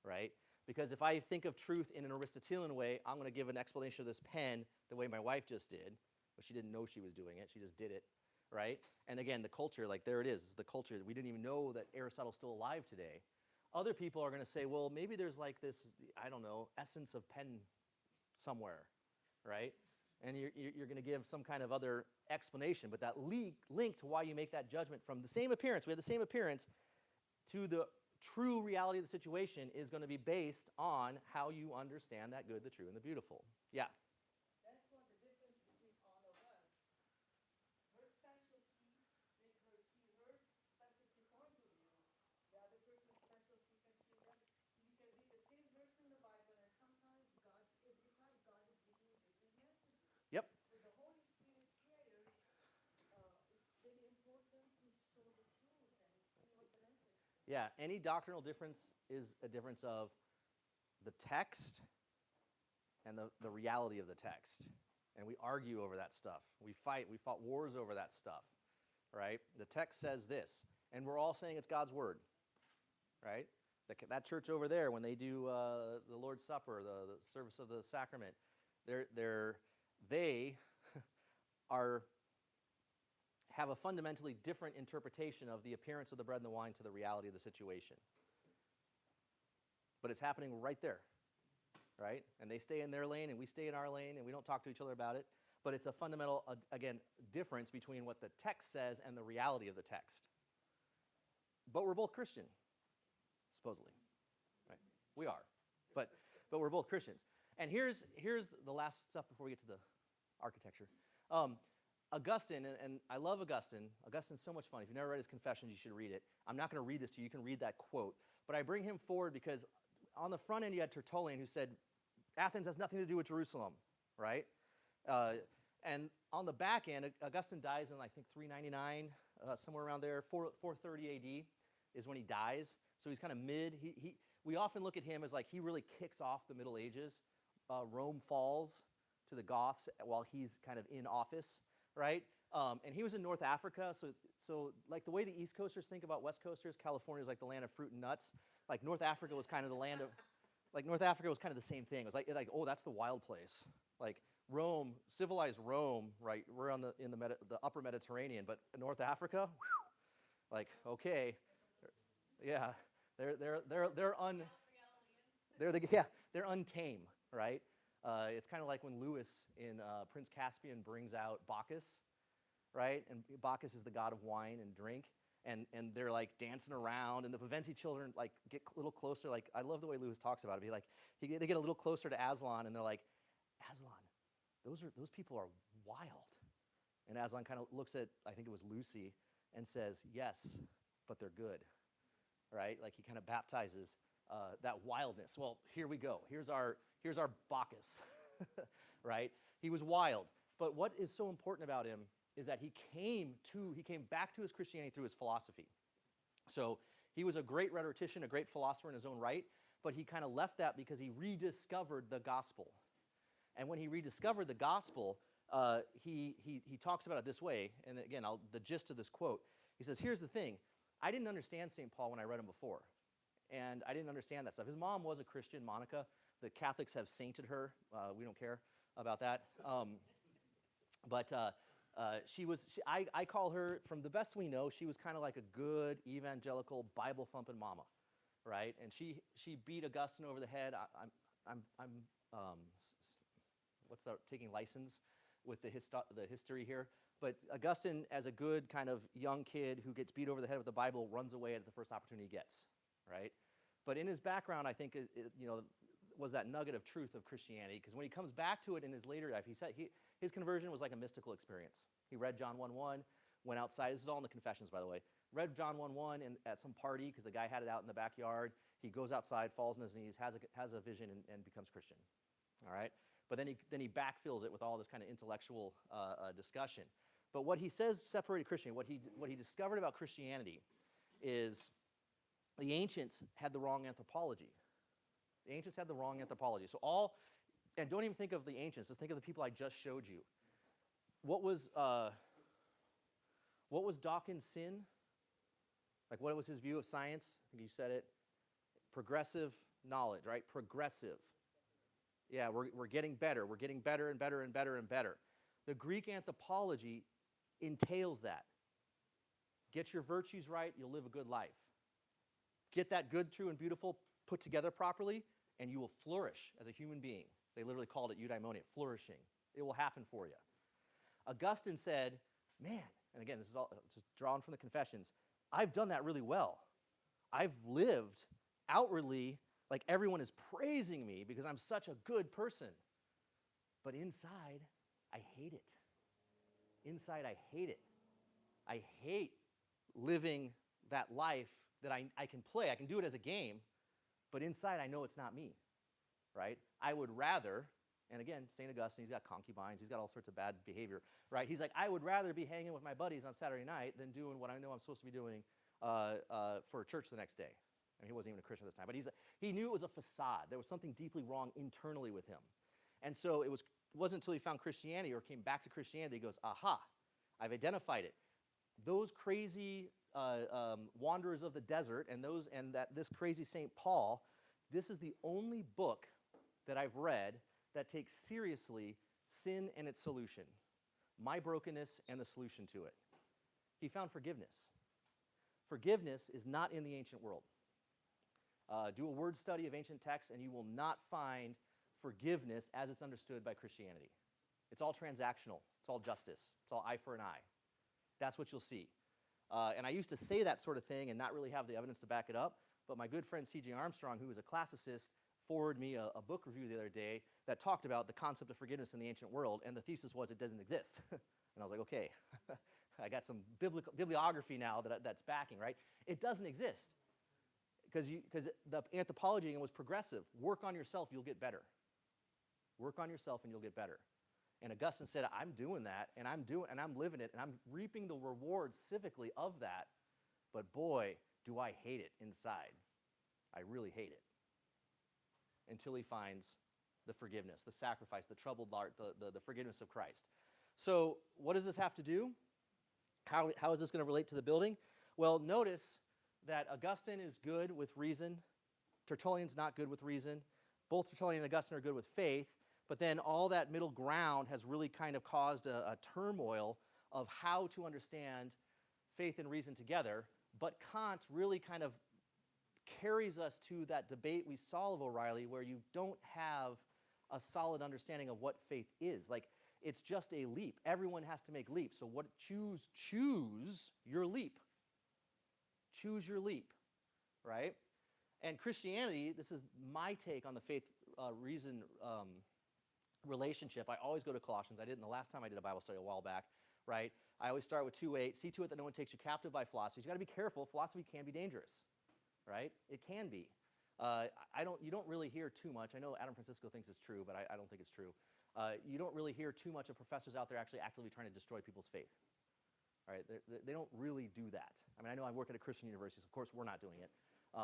right? Because if I think of truth in an Aristotelian way, I'm going to give an explanation of this pen the way my wife just did, but she didn't know she was doing it. She just did it, right? And again, the culture, like there it is. It's the culture. We didn't even know that Aristotle's still alive today. Other people are going to say, well, maybe there's like this, I don't know, essence of pen somewhere, right? And you're going to give some kind of other explanation, but that link to why you make that judgment from the same appearance, we have the same appearance, to the true reality of the situation is going to be based on how you understand that good, the true, and the beautiful. Yeah? That's what the difference between all of us. Her specialty make her see her specialty point of view. The other person's specialty can see that. You can read the same verse in the Bible, and sometimes every time God is giving you different messages. Yep. With the Holy Spirit prayers, it's very important to show the truth and see what the message is. Yeah, any doctrinal difference is a difference of the text and the reality of the text. And we argue over that stuff. We fought wars over that stuff, right? The text says this, and we're all saying it's God's word, right? That church over there, when they do the Lord's Supper, the service of the sacrament, they have a fundamentally different interpretation of the appearance of the bread and the wine to the reality of the situation. But it's happening right there, right? And they stay in their lane, and we stay in our lane, and we don't talk to each other about it. But it's a fundamental, again, difference between what the text says and the reality of the text. But we're both Christian, supposedly, right? We are, but we're both Christians. And here's the last stuff before we get to the architecture. Augustine, and I love Augustine. Augustine's so much fun. If you've never read his Confessions, you should read it. I'm not going to read this to you. You can read that quote. But I bring him forward because on the front end, you had Tertullian who said, Athens has nothing to do with Jerusalem, right? And on the back end, Augustine dies in, I think, 399, somewhere around there. 430 AD is when he dies. So he's kind of mid. We often look at him as like he really kicks off the Middle Ages. Rome falls to the Goths while he's kind of in office, right? And he was in North Africa, so like the way the East Coasters think about West Coasters, California is like the land of fruit and nuts. Like North Africa was kind of the land of, like North Africa was kind of the same thing. It was like oh, that's the wild place. Like Rome, civilized Rome, right? We're on the upper Mediterranean, but North Africa, whew, like okay, yeah, they're untamed, right? It's kind of like when Lewis in Prince Caspian brings out Bacchus, right? And Bacchus is the god of wine and drink, and they're like dancing around, and the Pevensie children like get a little closer. Like I love the way Lewis talks about it. They get a little closer to Aslan, and they're like, Aslan, those people are wild. And Aslan kind of looks at, I think it was Lucy, and says, yes, but they're good, right? Like he kind of baptizes that wildness. Well, here we go. Here's our Bacchus, right? He was wild. But what is so important about him is that he came back to his Christianity through his philosophy. So he was a great rhetorician, a great philosopher in his own right, but he kind of left that because he rediscovered the gospel. And when he rediscovered the gospel, he talks about it this way, and again, the gist of this quote, he says, here's the thing, I didn't understand St. Paul when I read him before, and I didn't understand that stuff. His mom was a Christian, Monica. The Catholics have sainted her. We don't care about that. I call her, from the best we know, she was kind of like a good evangelical Bible-thumping mama, right? And she beat Augustine over the head. Taking license with the history here. But Augustine, as a good kind of young kid who gets beat over the head with the Bible, runs away at the first opportunity he gets, right? But in his background, I think, was that nugget of truth of Christianity, because when he comes back to it in his later life, he said his conversion was like a mystical experience. He read John 1:1, went outside. This is all in the Confessions, by the way. Read John 1:1 at some party because the guy had it out in the backyard. He goes outside, falls on his knees, has a vision, and becomes Christian. All right. But then he backfills it with all this kind of intellectual discussion. But what he says separated Christianity, what he discovered about Christianity is the ancients had the wrong anthropology. The ancients had the wrong anthropology. And don't even think of the ancients, just think of the people I just showed you. What was Dawkins' sin? Like, what was his view of science? I think you said it. Progressive knowledge, right? Progressive. Yeah, we're getting better. We're getting better and better and better and better. The Greek anthropology entails that. Get your virtues right, you'll live a good life. Get that good, true, and beautiful put together properly, and you will flourish as a human being. They literally called it eudaimonia, flourishing. It will happen for you. Augustine said, man, and again, this is all just drawn from the Confessions, I've done that really well. I've lived outwardly like everyone is praising me because I'm such a good person. But inside, I hate it. Inside, I hate it. I hate living that life that I can play. I can do it as a game, but inside, I know it's not me, right? I would rather, and again, St. Augustine, he's got concubines, he's got all sorts of bad behavior, right? He's like, I would rather be hanging with my buddies on Saturday night than doing what I know I'm supposed to be doing for church the next day. I mean, he wasn't even a Christian at this time, but he knew it was a facade. There was something deeply wrong internally with him. And so it wasn't until he found Christianity or came back to Christianity, he goes, aha, I've identified it. Those crazy wanderers of the desert and this crazy St. Paul, this is the only book that I've read that takes seriously sin and its solution, my brokenness and the solution to it. He found forgiveness. Forgiveness is not in the ancient world. Do a word study of ancient texts and you will not find forgiveness as it's understood by Christianity. It's all transactional. It's all justice. It's all eye for an eye. That's what you'll see. And I used to say that sort of thing and not really have the evidence to back it up, but my good friend C.J. Armstrong, who was a classicist, forwarded me a book review the other day that talked about the concept of forgiveness in the ancient world, and the thesis was it doesn't exist. And I was like, okay, I got some bibliography now that's backing, right? It doesn't exist. Because the anthropology was progressive. Work on yourself, you'll get better. Work on yourself and you'll get better. And Augustine said, I'm doing that, and I'm living it, and I'm reaping the rewards civically of that. But boy, do I hate it inside. I really hate it. Until he finds the forgiveness, the sacrifice, the troubled heart, the forgiveness of Christ. So what does this have to do? How is this going to relate to the building? Well, notice that Augustine is good with reason. Tertullian's not good with reason. Both Tertullian and Augustine are good with faith. But then all that middle ground has really kind of caused a turmoil of how to understand faith and reason together. But Kant really kind of carries us to that debate we saw of O'Reilly where you don't have a solid understanding of what faith is. Like, it's just a leap. Everyone has to make leaps. So choose your leap. Choose your leap, right? And Christianity, this is my take on the faith-reason relationship. I always go to Colossians. I didn't the last time I did a Bible study a while back, right? I always start with 2:8. See to it that no one takes you captive by philosophy. You've got to be careful. Philosophy can be dangerous, right? It can be. You don't really hear too much. I know Adam Francisco thinks it's true, but I don't think it's true. You don't really hear too much of professors out there actually actively trying to destroy people's faith. All right, they don't really do that. I mean, I know I work at a Christian university, so of course we're not doing it.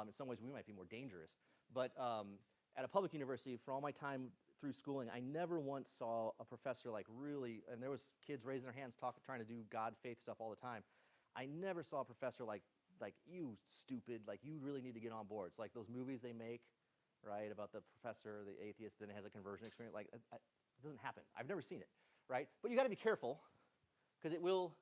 In some ways, we might be more dangerous. But at a public university, for all my time through schooling, I never once saw a professor like really, and there was kids raising their hands trying to do God, faith stuff all the time. I never saw a professor like you stupid, like you really need to get on board. It's like those movies they make, right, about the professor, the atheist, then has a conversion experience. Like, it doesn't happen. I've never seen it, right? But you got to be careful, because it will,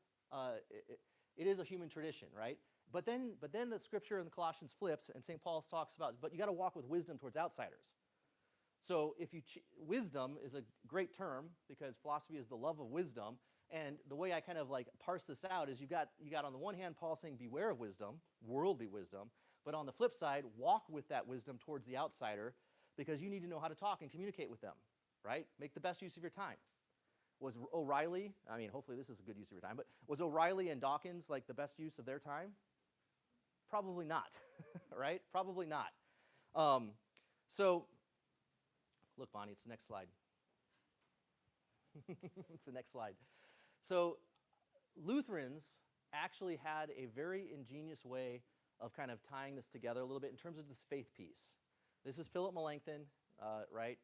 it is a human tradition, right? But then the scripture in Colossians flips, and St. Paul talks about, but you got to walk with wisdom towards outsiders. So if you wisdom is a great term, because philosophy is the love of wisdom. And the way I kind of like parse this out is you got on the one hand Paul saying beware of wisdom, worldly wisdom, but on the flip side, walk with that wisdom towards the outsider, because you need to know how to talk and communicate with them, right? Make the best use of your time. Was O'Reilly, I mean, hopefully this is a good use of your time, but was O'Reilly and Dawkins like the best use of their time? Probably not, right? Probably not. So, look, Bonnie, it's the next slide. It's the next slide. So Lutherans actually had a very ingenious way of kind of tying this together a little bit in terms of this faith piece. This is Philip Melanchthon, right?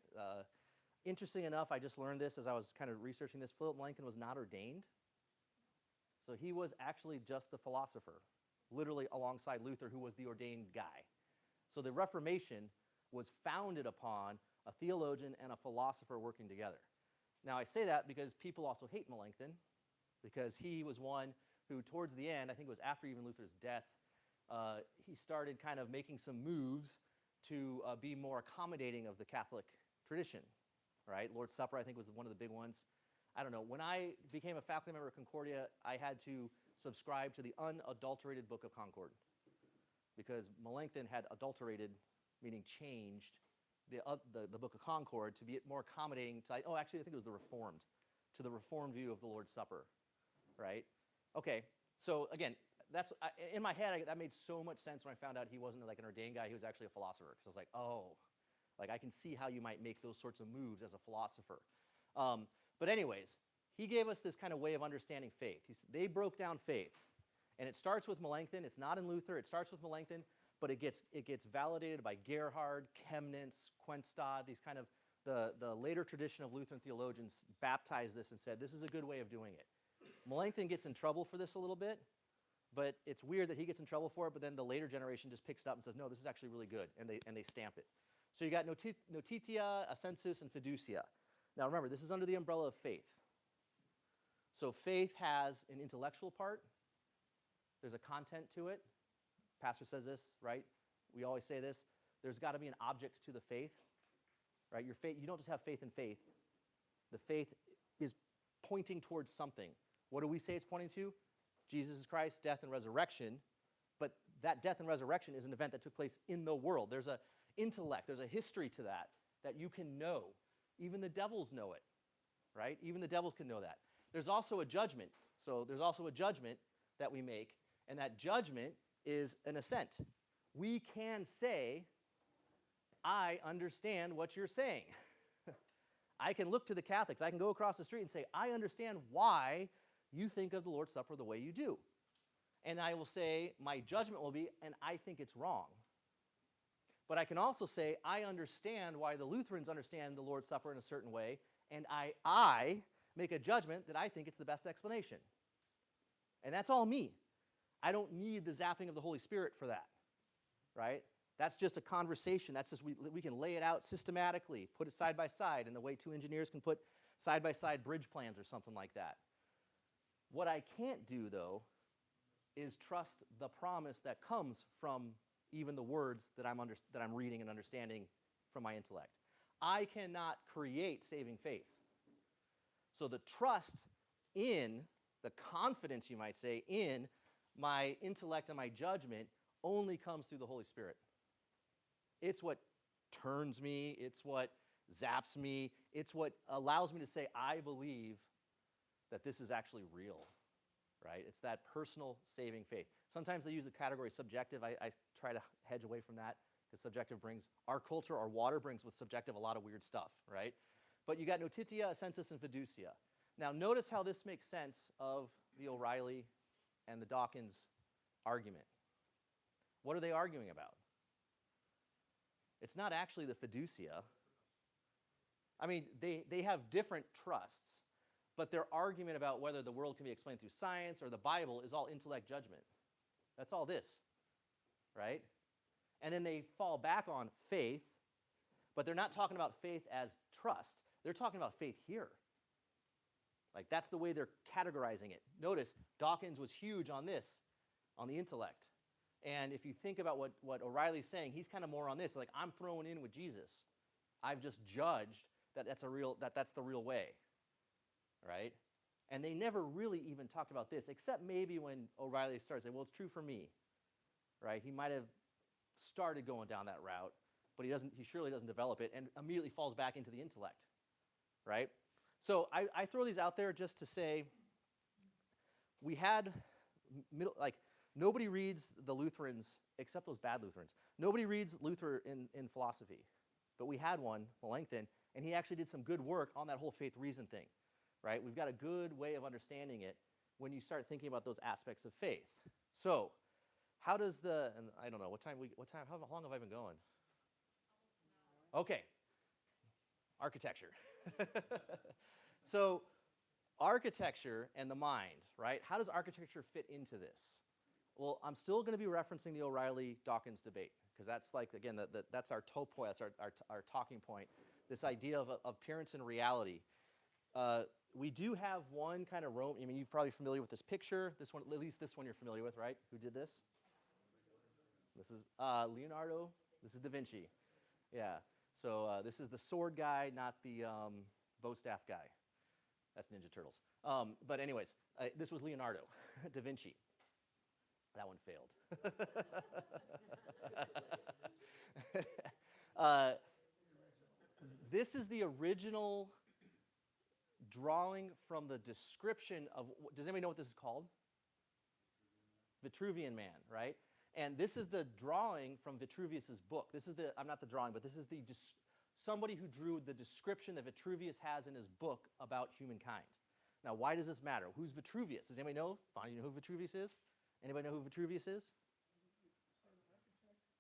Interesting enough, I just learned this as I was kind of researching this. Philip Melanchthon was not ordained. So he was actually just the philosopher, literally alongside Luther, who was the ordained guy. So the Reformation was founded upon a theologian and a philosopher working together. Now, I say that because people also hate Melanchthon, because he was one who, towards the end, I think it was after even Luther's death, he started kind of making some moves to be more accommodating of the Catholic tradition, right? Lord's Supper, I think, was one of the big ones. I don't know. When I became a faculty member at Concordia, I had to subscribe to the unadulterated Book of Concord, because Melanchthon had adulterated, meaning changed, the Book of Concord to be more accommodating to, actually I think it was the Reformed, to the Reformed view of the Lord's Supper, right? Okay, so again, that's, in my head, that made so much sense when I found out he wasn't like an ordained guy, he was actually a philosopher, because I was like, oh, like I can see how you might make those sorts of moves as a philosopher. But anyways, he gave us this kind of way of understanding faith. They broke down faith, and it starts with Melanchthon. It's not in Luther, it starts with Melanchthon, but it gets validated by Gerhard, Chemnitz, Quenstad, these kind of, the later tradition of Lutheran theologians baptized this and said, this is a good way of doing it. Melanchthon gets in trouble for this a little bit, but it's weird that he gets in trouble for it, but then the later generation just picks it up and says, no, this is actually really good, and they stamp it. So you got notitia, assensus, and fiducia. Now remember, this is under the umbrella of faith. So faith has an intellectual part. There's a content to it. Pastor says this, right? We always say this. There's got to be an object to the faith, right? Your faith, you don't just have faith in faith. The faith is pointing towards something. What do we say it's pointing to? Jesus Christ, death and resurrection. But that death and resurrection is an event that took place in the world. There's an intellect, there's a history to that you can know. Even the devils know it, right? Even the devils can know that. There's also a judgment. So there's also a judgment that we make, and that judgment is an assent. We can say, I understand what you're saying. I can look to the Catholics. I can go across the street and say, I understand why you think of the Lord's Supper the way you do. And I will say, my judgment will be, and I think it's wrong. But I can also say, I understand why the Lutherans understand the Lord's Supper in a certain way, and I make a judgment that I think it's the best explanation. And that's all me. I don't need the zapping of the Holy Spirit for that, right? That's just a conversation. That's just, we can lay it out systematically, put it side by side in the way two engineers can put side-by-side bridge plans or something like that. What I can't do, though, is trust the promise that comes from even the words that I'm reading and understanding from my intellect. I cannot create saving faith. So the trust in, the confidence, you might say, in my intellect and my judgment only comes through the Holy Spirit. It's what turns me, it's what zaps me, it's what allows me to say, I believe that this is actually real, right? It's that personal saving faith. Sometimes they use the category subjective. I try to hedge away from that. because subjective brings, our culture, our water brings with subjective a lot of weird stuff, right? But you got notitia, assensus, and fiducia. Now notice how this makes sense of the O'Reilly and the Dawkins argument. What are they arguing about? It's not actually the fiducia. I mean, they have different trusts, but their argument about whether the world can be explained through science or the Bible is all intellect judgment. That's all this, right? And then they fall back on faith, but they're not talking about faith as trust. They're talking about faith here. Like, that's the way they're categorizing it. Notice, Dawkins was huge on this, on the intellect. And if you think about what O'Reilly's saying, he's kind of more on this, like, I'm throwing in with Jesus. I've just judged that that's the real way, right? And they never really even talked about this, except maybe when O'Reilly started saying, well, it's true for me, right? He might have started going down that route, but he surely doesn't develop it and immediately falls back into the intellect, right? So I throw these out there just to say we had nobody reads the Lutherans except those bad Lutherans. Nobody reads Luther in philosophy, but we had one, Melanchthon, and he actually did some good work on that whole faith reason thing, right? We've got a good way of understanding it when you start thinking about those aspects of faith. So how does and I don't know, how long have I been going? Okay, architecture. So architecture and the mind, right? How does architecture fit into this? Well, I'm still going to be referencing the O'Reilly-Dawkins debate, because that's like, again, that's our toe point, that's our talking point, this idea of appearance and reality. We do have one kind of Rome, I mean, you're probably familiar with this picture. This one, at least this one you're familiar with, right? Who did this? This is Leonardo. This is Da Vinci. Yeah. So this is the sword guy, not the bow staff guy. That's Ninja Turtles. But anyways, this was Leonardo da Vinci. That one failed. This is the original drawing from the description of, does anybody know what this is called? Vitruvian Man, right? And this is the drawing from Vitruvius's book. This is I'm not the drawing, but this is somebody who drew the description that Vitruvius has in his book about humankind. Now, why does this matter? Who's Vitruvius? Does anybody know? Bonnie, you know who Vitruvius is? Anybody know who Vitruvius is?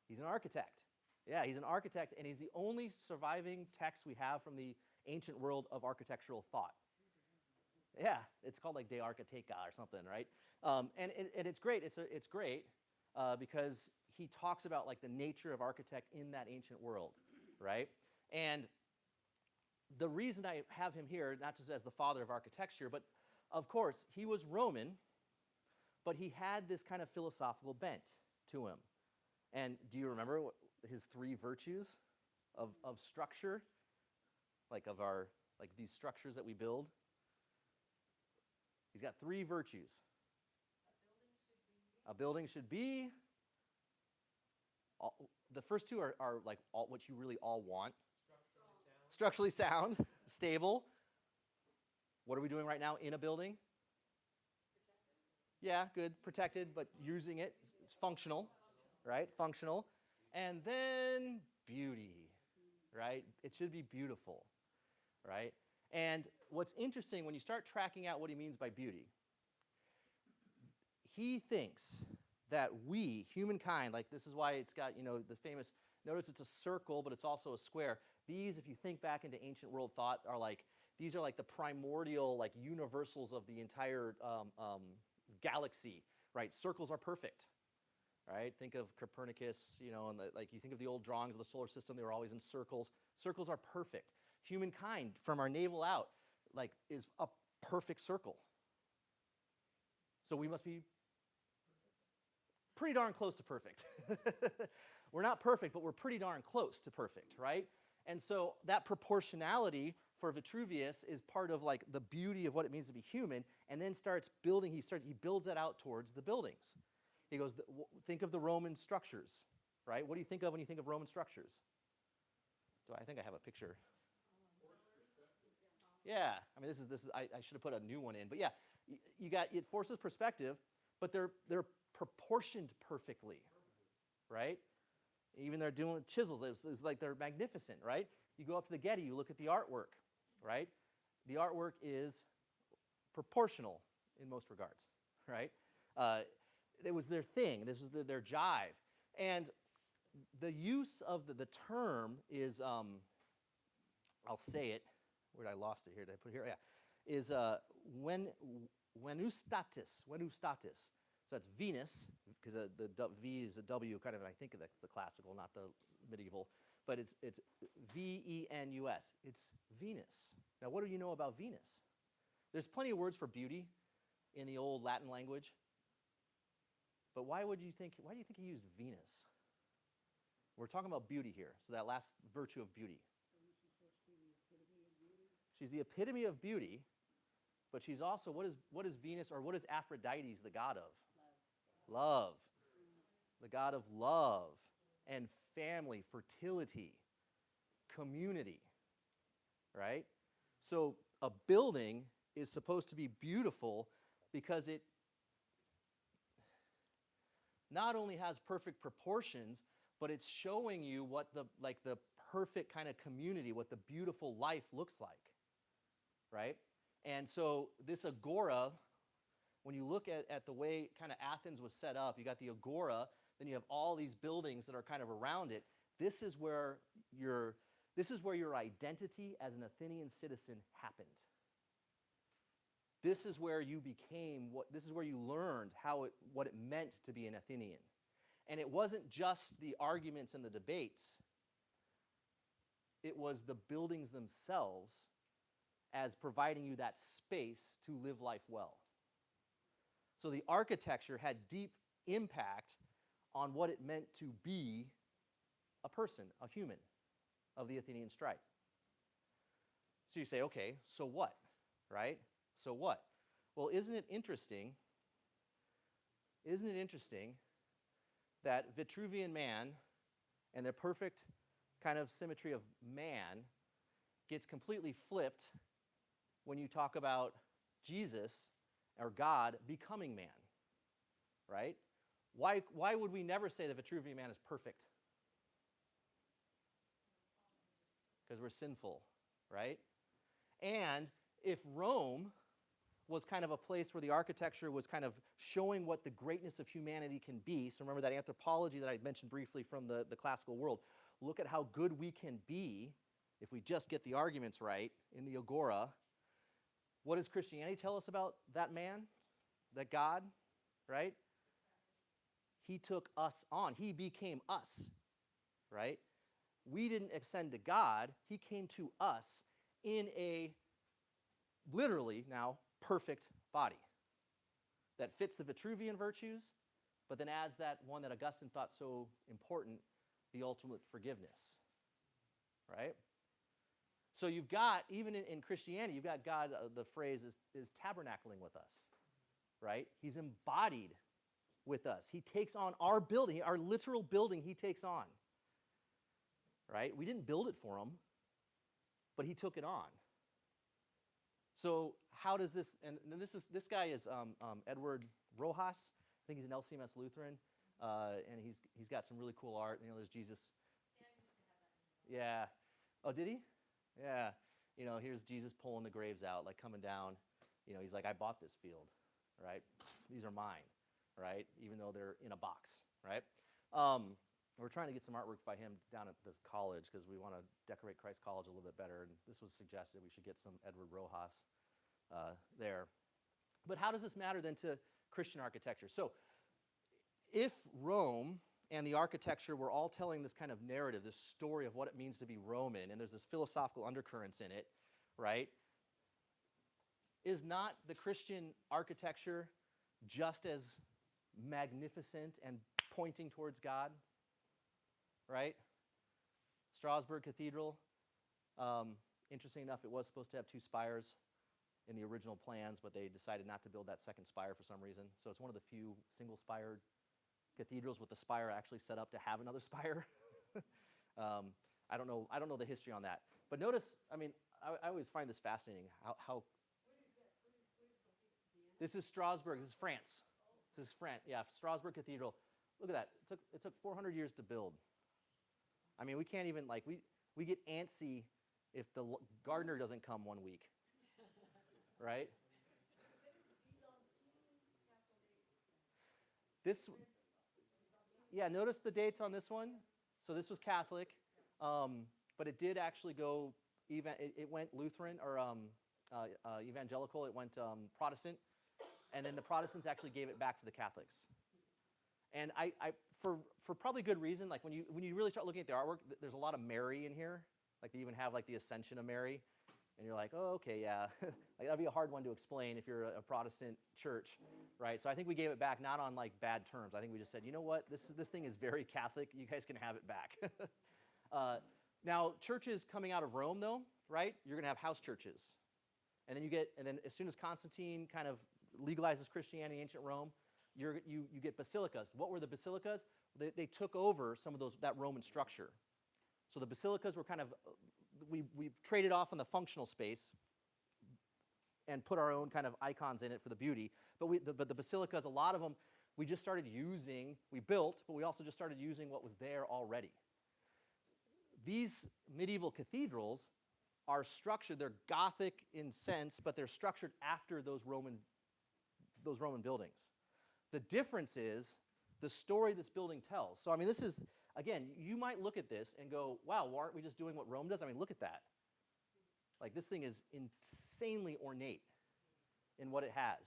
He's an architect. Yeah, he's an architect, and he's the only surviving text we have from the ancient world of architectural thought. Yeah, it's called like De Architectura or something, right? And it's great. It's great because he talks about like the nature of architect in that ancient world, right? And the reason I have him here, not just as the father of architecture, but of course, he was Roman, but he had this kind of philosophical bent to him. And do you remember his three virtues of structure? Like these structures that we build? He's got three virtues. A building should be. The first two are like what you really all want. Structurally sound, stable. What are we doing right now in a building? Yeah, good, protected, but using it. It's functional, right? Functional. And then beauty, right? It should be beautiful, right? And what's interesting when you start tracking out what he means by beauty, he thinks that we, humankind, like this is why it's got, the famous, notice it's a circle, but it's also a square. These, if you think back into ancient world thought, these are like the primordial, like universals of the entire galaxy, right? Circles are perfect, right? Think of Copernicus, and you think of the old drawings of the solar system, they were always in circles. Circles are perfect. Humankind, from our navel out, is a perfect circle. So we must be pretty darn close to perfect. We're not perfect, but we're pretty darn close to perfect, right? And so that proportionality for Vitruvius is part of like the beauty of what it means to be human, and then starts building, he builds that out towards the buildings. He goes, think of the Roman structures, right? What do you think of when you think of Roman structures? I think I have a picture. Yeah, I mean, I should have put a new one in, but yeah, it forces perspective, but they're proportioned perfectly, right? Even they're doing chisels. It's like they're magnificent, right? You go up to the Getty, you look at the artwork, right? The artwork is proportional in most regards, right? It was their thing. This was their jive. And the use of the term is, I'll say it. Where did I lost it here? Did I put it here? Yeah. Is Venustatis. Venustatis. So that's Venus, because the V is a W, kind of, I think, of the classical, not the medieval. But it's Venus. It's Venus. Now, what do you know about Venus? There's plenty of words for beauty in the old Latin language. But why do you think he used Venus? We're talking about beauty here, so that last virtue of beauty. She's the epitome of beauty, but she's also, what is Venus, or what is Aphrodite the god of? Love. The god of love and family, fertility, community, right? So a building is supposed to be beautiful because it not only has perfect proportions, but it's showing you what the perfect kind of community, what the beautiful life looks like, right? And so this agora, when you look at the way kind of Athens was set up, you got the agora, then you have all these buildings that are kind of around it. This is where your identity as an Athenian citizen happened. This is where you became this is where you learned what it meant to be an Athenian. And it wasn't just the arguments and the debates. It was the buildings themselves as providing you that space to live life well. So the architecture had deep impact on what it meant to be a person, a human of the Athenian stripe. So you say, okay, so what, right? So what? Well, isn't it interesting that Vitruvian man and the perfect kind of symmetry of man gets completely flipped when you talk about Jesus or God becoming man, right? Why would we never say the Vitruvian man is perfect? Because we're sinful, right? And if Rome was kind of a place where the architecture was kind of showing what the greatness of humanity can be, so remember that anthropology that I mentioned briefly from the classical world, look at how good we can be if we just get the arguments right in the agora. What does Christianity tell us about that man, that God, right? He took us on. He became us, right? We didn't ascend to God. He came to us in a, literally now, perfect body that fits the Vitruvian virtues, but then adds that one that Augustine thought so important, the ultimate forgiveness, right? So you've got, even in Christianity, you've got God, the phrase is tabernacling with us, right? He's embodied with us. He takes on our building, our literal building he takes on, right? We didn't build it for him, but he took it on. So how does this, and this guy is Edward Rojas. I think he's an LCMS Lutheran, and he's got some really cool art. You know, there's Jesus. Yeah. Oh, did he? Yeah. You know, here's Jesus pulling the graves out, like coming down. You know, he's like, I bought this field, right? These are mine, right? Even though they're in a box, right? We're trying to get some artwork by him down at this college because we want to decorate Christ College a little bit better. And this was suggested we should get some Edward Rojas there. But how does this matter then to Christian architecture? So if Rome and the architecture were all telling this kind of narrative, this story of what it means to be Roman, and there's this philosophical undercurrents in it, right? Is not the Christian architecture just as magnificent and pointing towards God? Right? Strasbourg Cathedral, interesting enough, it was supposed to have 2 spires in the original plans, but they decided not to build that second spire for some reason. So it's one of the few single-spired cathedrals with the spire actually set up to have another spire. I don't know the history on that. But notice, I mean, I always find this fascinating, how this is Strasbourg, this is France. This is France, yeah, Strasbourg Cathedral. Look at that, it took 400 years to build. I mean, we can't even, like, we get antsy if the gardener doesn't come one week, right? This, yeah, notice the dates on this one. So this was Catholic, but it did actually go, it went Lutheran or evangelical, it went Protestant, and then the Protestants actually gave it back to the Catholics. And for probably good reason, like when you really start looking at the artwork, there's a lot of Mary in here. Like they even have like the Ascension of Mary, and you're like, oh, okay, yeah. Like that'd be a hard one to explain if you're a Protestant church, right? So I think we gave it back not on like bad terms. I think we just said, you know what, this thing is very Catholic. You guys can have it back. Now churches coming out of Rome, though, right? You're gonna have house churches, and then as soon as Constantine kind of legalizes Christianity in ancient Rome, you get basilicas. What were the basilicas? They took over some of that Roman structure. So the basilicas were kind of, we traded off on the functional space and put our own kind of icons in it for the beauty. But the basilicas, a lot of them, we just started using, we built, but we also just started using what was there already. These medieval cathedrals are structured, they're Gothic in sense, but they're structured after those Roman buildings. The difference is the story this building tells. So I mean, this is, again, you might look at this and go, wow, why aren't we just doing what Rome does? I mean, look at that. Like this thing is insanely ornate in what it has,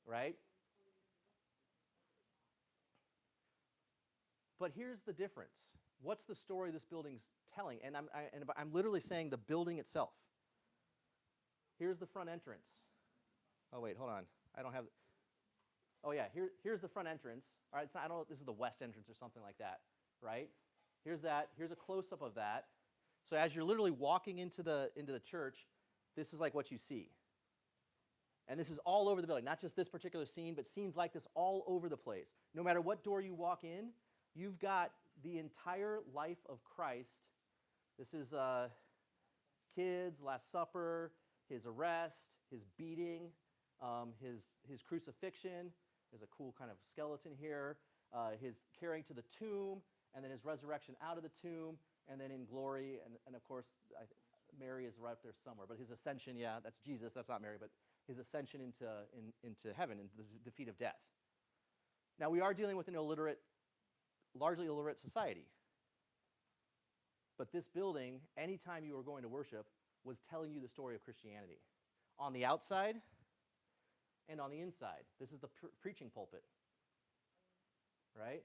right? But here's the difference. What's the story this building's telling? And I'm literally saying the building itself. Here's the front entrance. Oh wait, hold on. I don't have. Oh yeah, here's the front entrance. All right, I don't know if this is the west entrance or something like that, right? Here's that. Here's a close-up of that. So as you're literally walking into the church, this is like what you see. And this is all over the building, not just this particular scene, but scenes like this all over the place. No matter what door you walk in, you've got the entire life of Christ. This is kids, Last Supper, his arrest, his beating, his crucifixion. There's a cool kind of skeleton here. His carrying to the tomb, and then his resurrection out of the tomb, and then in glory, and of course, Mary is right up there somewhere. But his ascension, yeah, that's Jesus. That's not Mary, but his ascension into heaven, into the defeat of death. Now, we are dealing with an largely illiterate society. But this building, anytime you were going to worship, was telling you the story of Christianity. On the outside and on the inside. This is the preaching pulpit, right?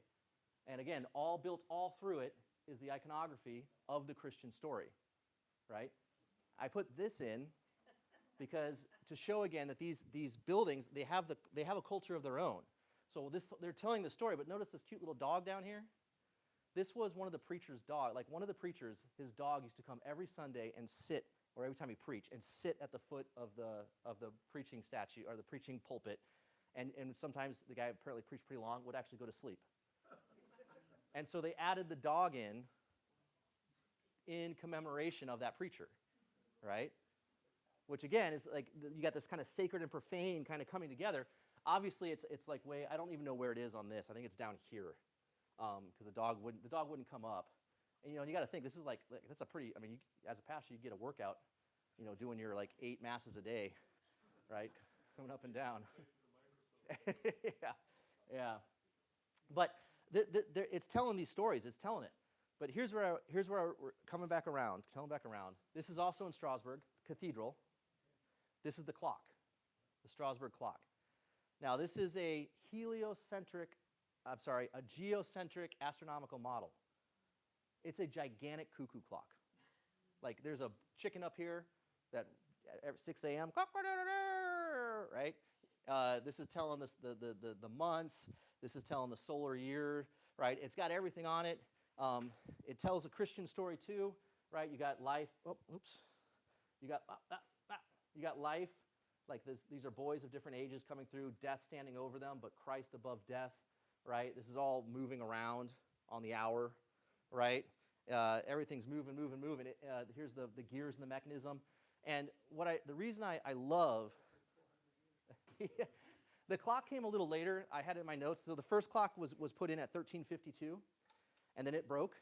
And again, all built all through it is the iconography of the Christian story, right? I put this in because to show again that these buildings, they have a culture of their own. So they're telling the story, but notice this cute little dog down here. This was one of the preacher's dog. Like one of the preachers, his dog used to come every Sunday and sit, or every time he preached, and sit at the foot of the preaching statue or the preaching pulpit. And sometimes the guy apparently preached pretty long, would actually go to sleep. And so they added the dog in commemoration of that preacher, right? Which again is like, you got this kind of sacred and profane kind of coming together. Obviously, it's like way, I don't even know where it is on this. I think it's down here, because the dog wouldn't come up. And you got to think, this is like that's a pretty. I mean, as a pastor, you get a workout, doing your like 8 masses a day, right, coming up and down. yeah. But it's telling these stories. It's telling it. But here's where we're coming back around. This is also in Strasbourg Cathedral. This is the clock, the Strasbourg clock. Now, this is a geocentric astronomical model. It's a gigantic cuckoo clock. Like, there's a chicken up here that at 6 a.m., right? This is telling us the months. This is telling the solar year, right? It's got everything on it. It tells a Christian story, too, right? You got life. Oh, oops. You got life. Like these are boys of different ages coming through, death standing over them, but Christ above death, right? This is all moving around on the hour, right? Everything's moving. Here's the gears and the mechanism. And the reason I love, the clock came a little later. I had it in my notes. So the first clock was put in at 1352, and then it broke.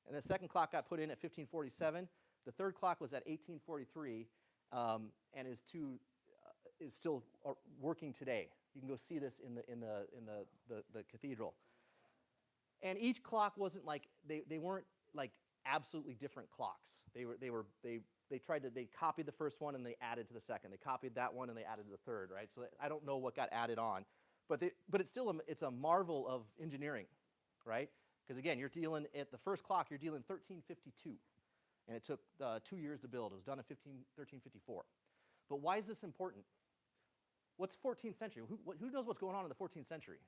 And the second clock got put in at 1547. The third clock was at 1843, and is still working today. You can go see this in the cathedral. And each clock wasn't like they weren't like absolutely different clocks. They copied the first one and they added to the second. They copied that one and they added to the third, right? So I don't know what got added on, but it's still it's a marvel of engineering, right? Because again, you're dealing at the first clock, you're dealing 1352, and it took 2 years to build. It was done in 1354. But why is this important? What's 14th century? Who knows what's going on in the 14th century?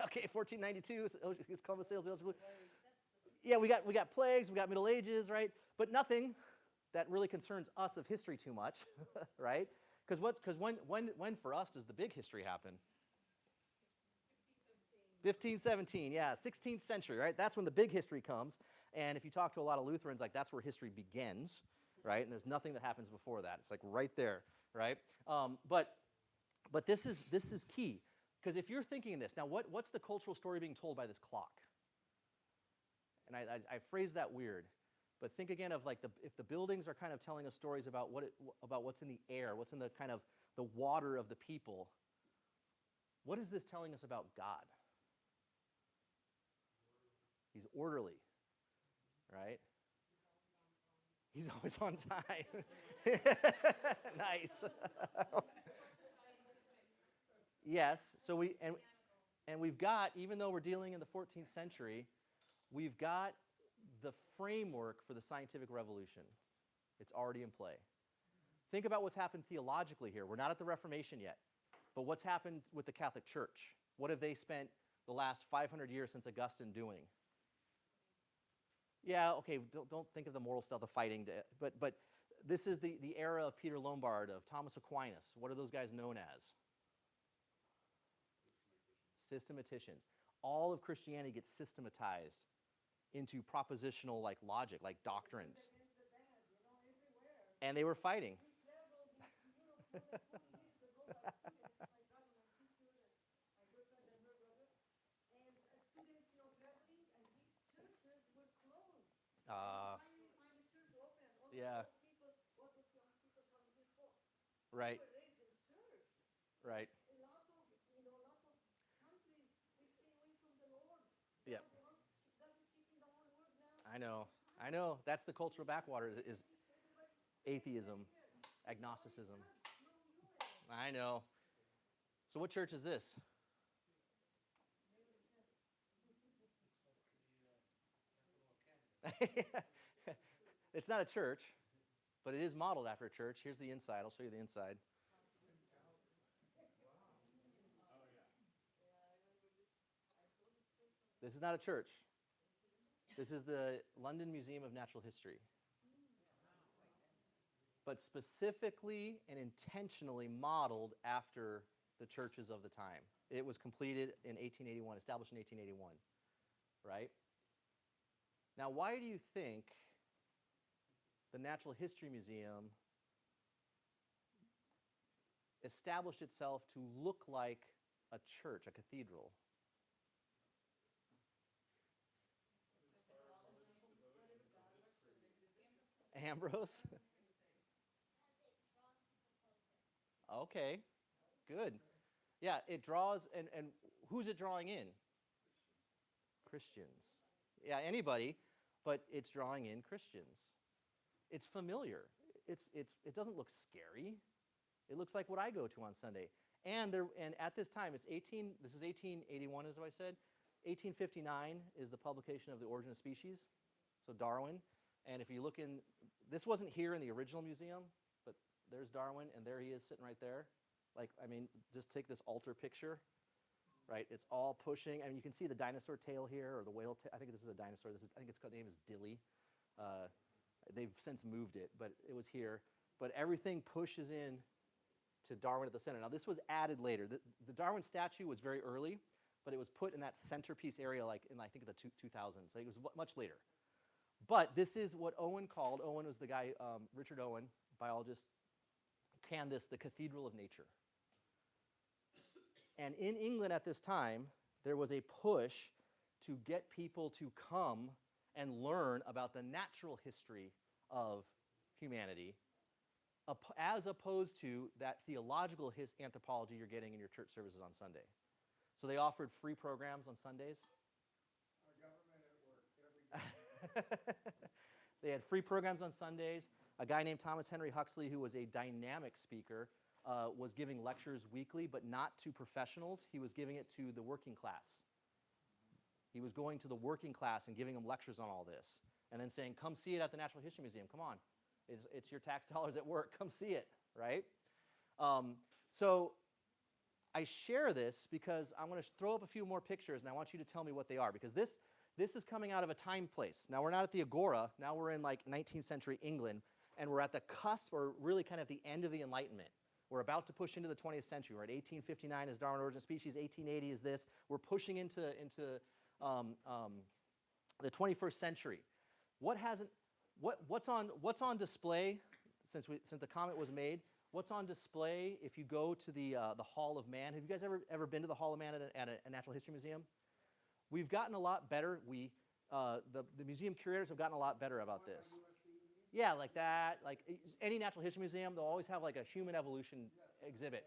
Okay, 1492, Columbus sails the ocean blue. Yeah, we got plagues, we got Middle Ages, right? But nothing that really concerns us of history too much, right? Because when for us does the big history happen? 1517, yeah, 16th century, right? That's when the big history comes. And if you talk to a lot of Lutherans, like that's where history begins, right? And there's nothing that happens before that. It's like right there, right? But this is key, because if you're thinking this, now what's the cultural story being told by this clock? And I phrased that weird, but think again of like if the buildings are kind of telling us stories about about what's in the air, what's in the kind of the water of the people. What is this telling us about God? He's orderly, right? He's always on time. Nice. Yes. So we've got, even though we're dealing in the 14th century, we've got the framework for the scientific revolution. It's already in play. Think about what's happened theologically here. We're not at the Reformation yet, but what's happened with the Catholic Church? What have they spent the last 500 years since Augustine doing? Yeah, okay, don't think of the moral stuff, the fighting, but this is the era of Peter Lombard, of Thomas Aquinas. What are those guys known as? Systematicians. All of Christianity gets systematized into propositional like logic, like doctrines. And they were fighting. Yeah. Right. Right. Yeah. I know. That's the cultural backwater is atheism, agnosticism. I know. So what church is this? It's not a church, but it is modeled after a church. Here's the inside. I'll show you the inside. This is not a church. This is the London Museum of Natural History. But specifically and intentionally modeled after the churches of the time. It was completed in 1881, established in 1881, right? Now, why do you think the Natural History Museum established itself to look like a church, a cathedral? Ambrose? Okay, good. Yeah, it draws, and who's it drawing in? Christians. Yeah, anybody, but it's drawing in Christians. It's familiar. It doesn't look scary. It looks like what I go to on Sunday. And at this time, this is 1881, as I said. 1859 is the publication of The Origin of Species, so Darwin. And if you look in, this wasn't here in the original museum, but there's Darwin, and there he is sitting right there. Like, I mean, just take this altar picture, right? It's all pushing. I mean, you can see the dinosaur tail here, or the whale tail. I think this is a dinosaur. I think the name is Dilly. They've since moved it, but it was here. But everything pushes in to Darwin at the center. Now, this was added later. The Darwin statue was very early, but it was put in that centerpiece area, like in, I think, the 2000s. Like, it was much later. But this is what Owen called, Owen was the guy, Richard Owen, biologist, canned this the Cathedral of Nature. And in England at this time, there was a push to get people to come and learn about the natural history of humanity, as opposed to that theological anthropology you're getting in your church services on Sunday. So they offered free programs on Sundays. Our government at work, every day. They had free programs on Sundays. A guy named Thomas Henry Huxley, who was a dynamic speaker, was giving lectures weekly, but not to professionals. He was giving it to the working class. He was going to the working class and giving them lectures on all this, and then saying, come see it at the Natural History Museum. Come on. It's your tax dollars at work. Come see it, right? So I share this because I'm going to throw up a few more pictures, and I want you to tell me what they are, because this is coming out of a time place. Now, we're not at the Agora. Now we're in, like, 19th century England, and we're at the cusp, or really kind of the end of the Enlightenment. We're about to push into the 20th century. We're at 1859 is Darwin Origin of Species. 1880 is this. We're pushing into the 21st century. What's on display since the comment was made? What's on display if you go to the Hall of Man? Have you guys ever been to the Hall of Man at a Natural History Museum? We've gotten a lot better. The museum curators have gotten a lot better about this. Yeah, like that. Like any natural history museum, they'll always have like a human evolution exhibit.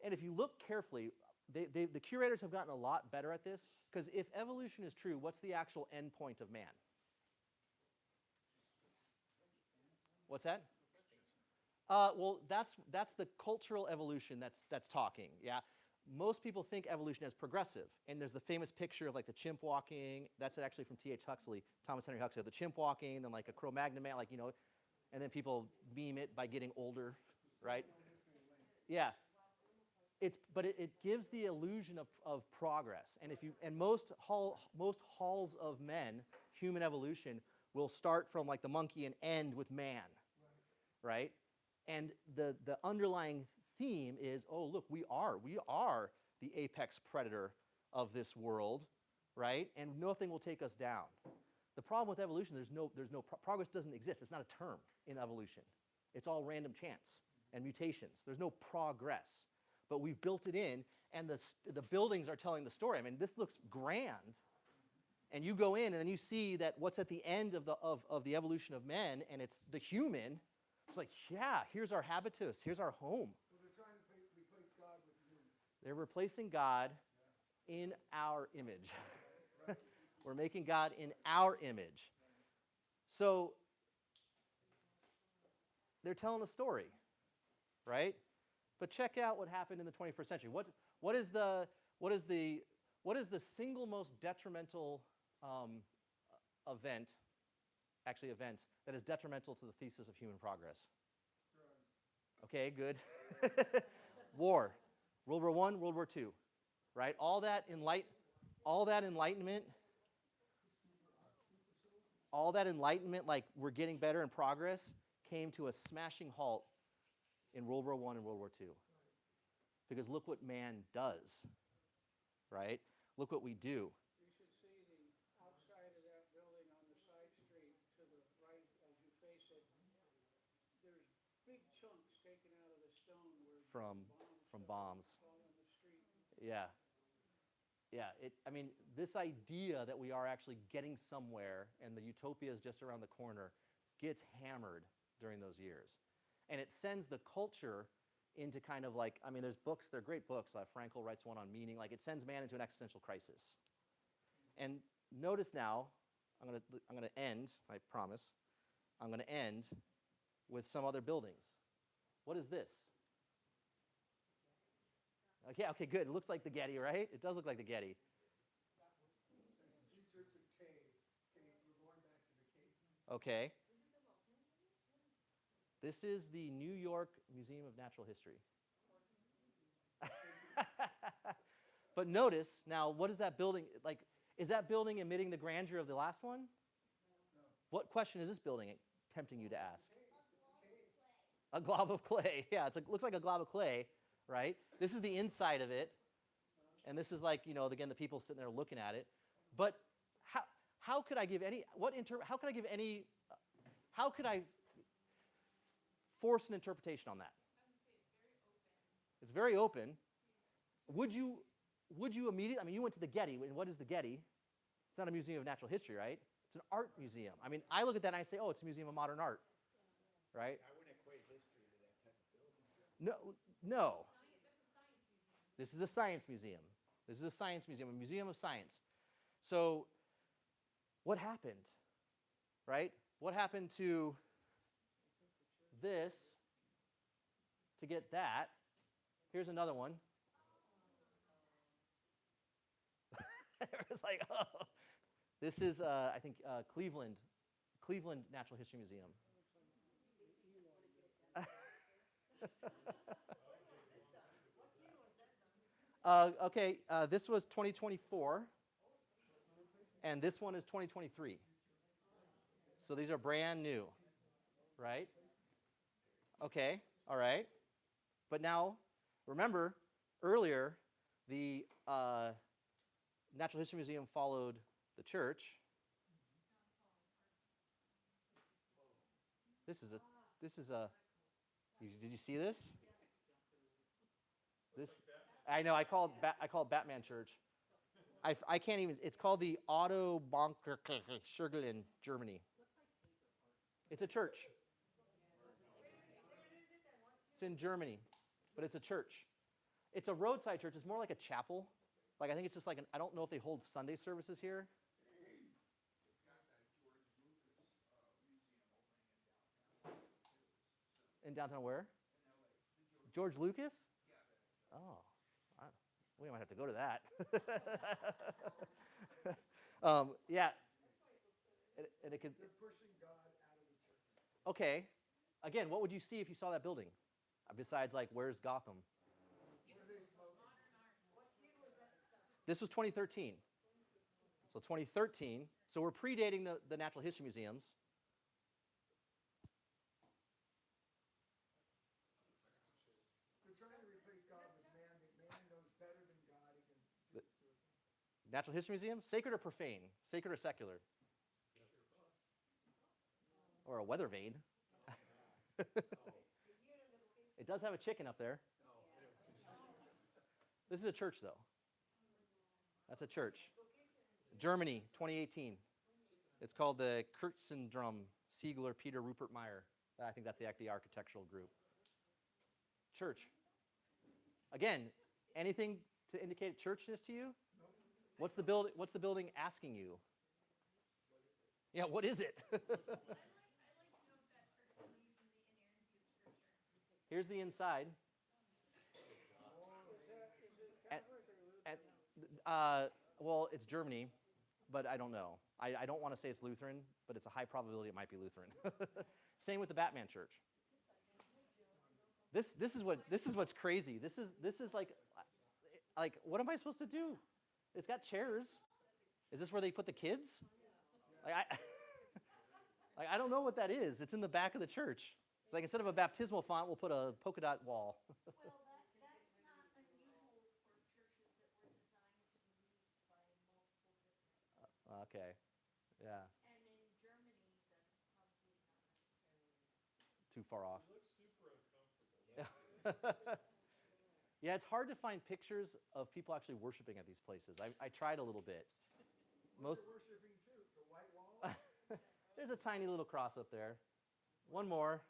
And if you look carefully, the curators have gotten a lot better at this, because if evolution is true, what's the actual end point of man? What's that? Well, that's the cultural evolution that's talking. Yeah, most people think evolution as progressive, and there's the famous picture of like the chimp walking. That's actually from T.H. Huxley, Thomas Henry Huxley, the chimp walking, then like a Cro-Magnon man, like, you know, and then people meme it by getting older, right? Yeah, but it gives the illusion of progress, and most halls of men, human evolution will start from like the monkey and end with man, right? And the underlying theme is, oh, look, we are the apex predator of this world, right? And nothing will take us down. The problem with evolution, progress doesn't exist. It's not a term in evolution. It's all random chance and mutations. There's no progress. But we've built it in, and the buildings are telling the story. I mean, this looks grand. And you go in, and then you see that what's at the end of the evolution of men, and it's the human. It's like, yeah, here's our habitus. Here's our home. So they're trying to replace God with human. They're replacing God in our image. We're making God in our image. So they're telling a story, right? But check out what happened in the 21st century. What is the single most detrimental events that is detrimental to the thesis of human progress? Okay, good. War. World War I, World War II, right? All that enlightenment, like we're getting better in progress, came to a smashing halt in World War I and World War II. Because look what man does, right? Look what we do. You should see the outside of that building on the side street to the right as you face it. There's big chunks taken out of the stone where From bombs. fall in the street. Yeah. Yeah, I mean, this idea that we are actually getting somewhere and the utopia is just around the corner gets hammered during those years. And it sends the culture into kind of like, I mean, there's books, they're great books. Frankl writes one on meaning. Like, it sends man into an existential crisis. And notice now, I'm gonna end, I promise, I'm gonna end with some other buildings. What is this? Okay, good. It looks like the Getty, right? It does look like the Getty. Future to cave. We're going back to the cave. Okay. This is the New York Museum of Natural History. But notice, now, what is that building, like, is that building emitting the grandeur of the last one? No. What question is this building tempting you to ask? A glob of clay. Yeah, looks like a glob of clay, right? This is the inside of it. And this is like, you know, again, the people sitting there looking at it. But how could I give any, how could I force an interpretation on that? It's very open. Would you immediately, I mean, you went to the Getty, and what is the Getty? It's not a museum of natural history, right? It's an art museum. I mean, I look at that and I say, oh, it's a museum of modern art, right? I wouldn't equate history to that type of building. No. This is a science museum. This is a science museum, a museum of science. So what happened, right? What happened to this to get that? Here's another one. It's like, oh. This is, I think, Cleveland Natural History Museum. Okay, this was 2024, and this one is 2023. So these are brand new, right? Okay, all right. But now, remember, earlier, the Natural History Museum followed the church. This is a, did you see this? This, I know, I call it Batman Church. I can't even, it's called the Otto Bonker Schurgelen, Germany. It's a church. It's in Germany, but it's a church. It's a roadside church. It's more like a chapel. Like, I think it's just like I don't know if they hold Sunday services here. In downtown where? George Lucas? Oh, we might have to go to that. Yeah. And it could. They're pushing God out of the church. Okay. Again, what would you see if you saw that building? Besides, like, where's Gotham? Where they smoke. This was 2013. So 2013. So we're predating the Natural History Museums. They're trying to replace God with man. Man knows better than God. He can. Natural History Museum? Sacred or profane? Sacred or secular? Or a weather vane? It does have a chicken up there. This is a church, though. That's a church. Germany, 2018. It's called the Kurtzendrum Siegler Peter Rupert Meyer. I think that's the architectural group. Church. Again, anything to indicate churchness to you? What's the building asking you? Yeah, what is it? Here's the inside. Well, it's Germany, but I don't know. I don't want to say it's Lutheran, but it's a high probability it might be Lutheran. Same with the Batman Church. This is what's crazy. This is like what am I supposed to do? It's got chairs. Is this where they put the kids? I don't know what that is. It's in the back of the church. It's like instead of a baptismal font, we'll put a polka dot wall. Well, that's not unusual for churches that were designed to be used by multiple different. Okay, yeah, And in Germany, that's probably not necessarily. too far off. It looks super uncomfortable. Yeah, it's hard to find pictures of people actually worshiping at these places. I tried a little bit. Most They're worshiping too. The white wall. there's a tiny little cross up there. One more.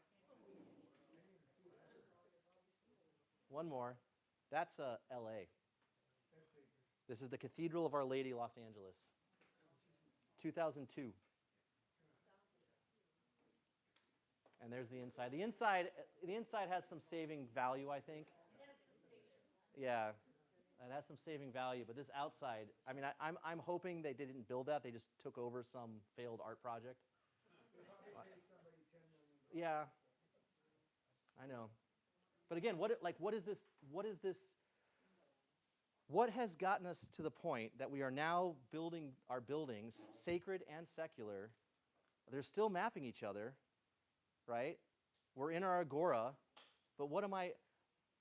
One more. That's L.A. This is the Cathedral of Our Lady, Los Angeles. 2002. And there's the inside. The inside has some saving value, I think. Yeah, it has some saving value. But this outside, I mean, I'm hoping they didn't build that. They just took over some failed art project. Yeah, I know. But again, what is this? What has gotten us to the point that we are now building our buildings, sacred and secular? They're still mapping each other, right? We're in our agora, but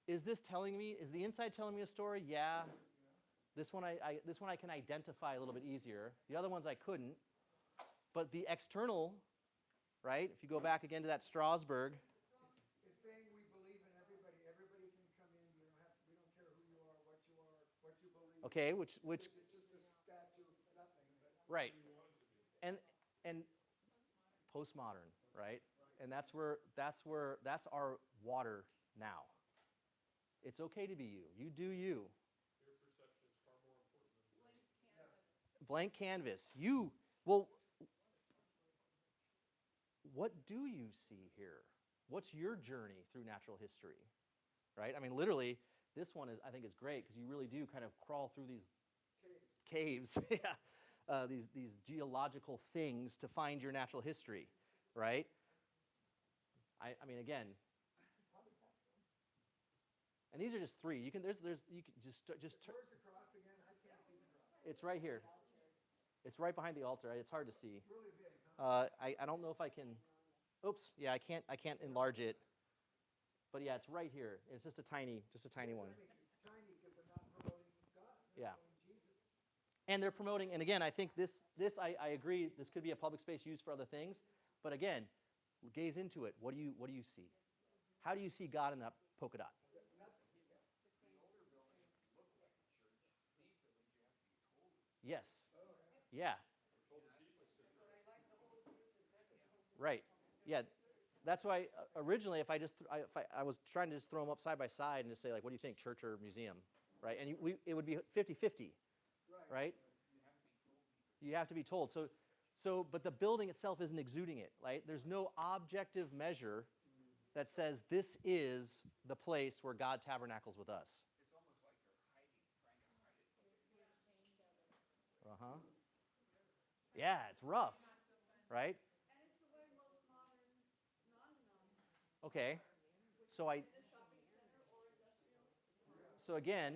is this telling me, is the inside telling me a story? Yeah. This one I can identify a little bit easier. The other ones I couldn't. But the external, right? If you go back again to that Strasbourg. It's saying we believe in everybody. Everybody can come in. We don't care who you are, what you believe. Okay, which It's just a statue of nothing. Right. And postmodern, right? And that's our water now. It's okay to be you. You do you. Blank canvas. You, well, what do you see here? What's your journey through natural history? Right? I mean, literally, this one is, I think, is great because you really do kind of crawl through these caves, yeah, these geological things to find your natural history, right? I mean, again, and these are just three. You can you can just Where's the cross again? I can't see the cross. it's right here. It's right behind the altar. It's hard to see. Really big, huh? I don't know if I can. Oops. Yeah, I can't enlarge it. But yeah, it's right here. It's just a tiny one. It's tiny because they're not promoting God. They're Yeah. promoting Jesus. And they're promoting, and again, I think this I agree, this could be a public space used for other things, but again, gaze into it. What do you see? How do you see God in that polka dot? Yes. Yeah. Right. Yeah. That's why originally, if I was trying to just throw them up side by side and just say, like, what do you think, church or museum, right? And it would be 50-50, right? You have to be told. But the building itself isn't exuding it, right? There's no objective measure that says this is the place where God tabernacles with us. Uh-huh. Yeah, it's rough, right? And it's the way most modern non-denominational Okay. So So again,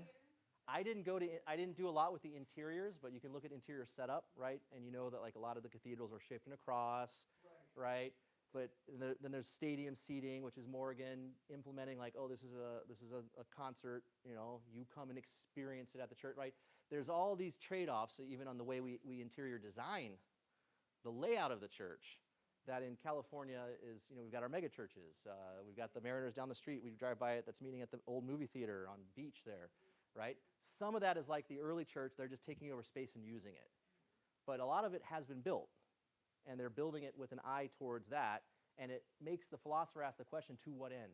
I didn't do a lot with the interiors, but you can look at interior setup, right? And you know that like a lot of the cathedrals are shaped in a cross, right? But then there's stadium seating, which is more again implementing like, oh, this is a concert, you know, you come and experience it at the church, right? There's all these trade-offs, even on the way we interior design the layout of the church. That in California is, you know, we've got our mega churches. We've got the Mariners down the street. We drive by it. That's meeting at the old movie theater on Beach there, right? Some of that is like the early church. They're just taking over space and using it. But a lot of it has been built, and they're building it with an eye towards that. And it makes the philosopher ask the question, to what end,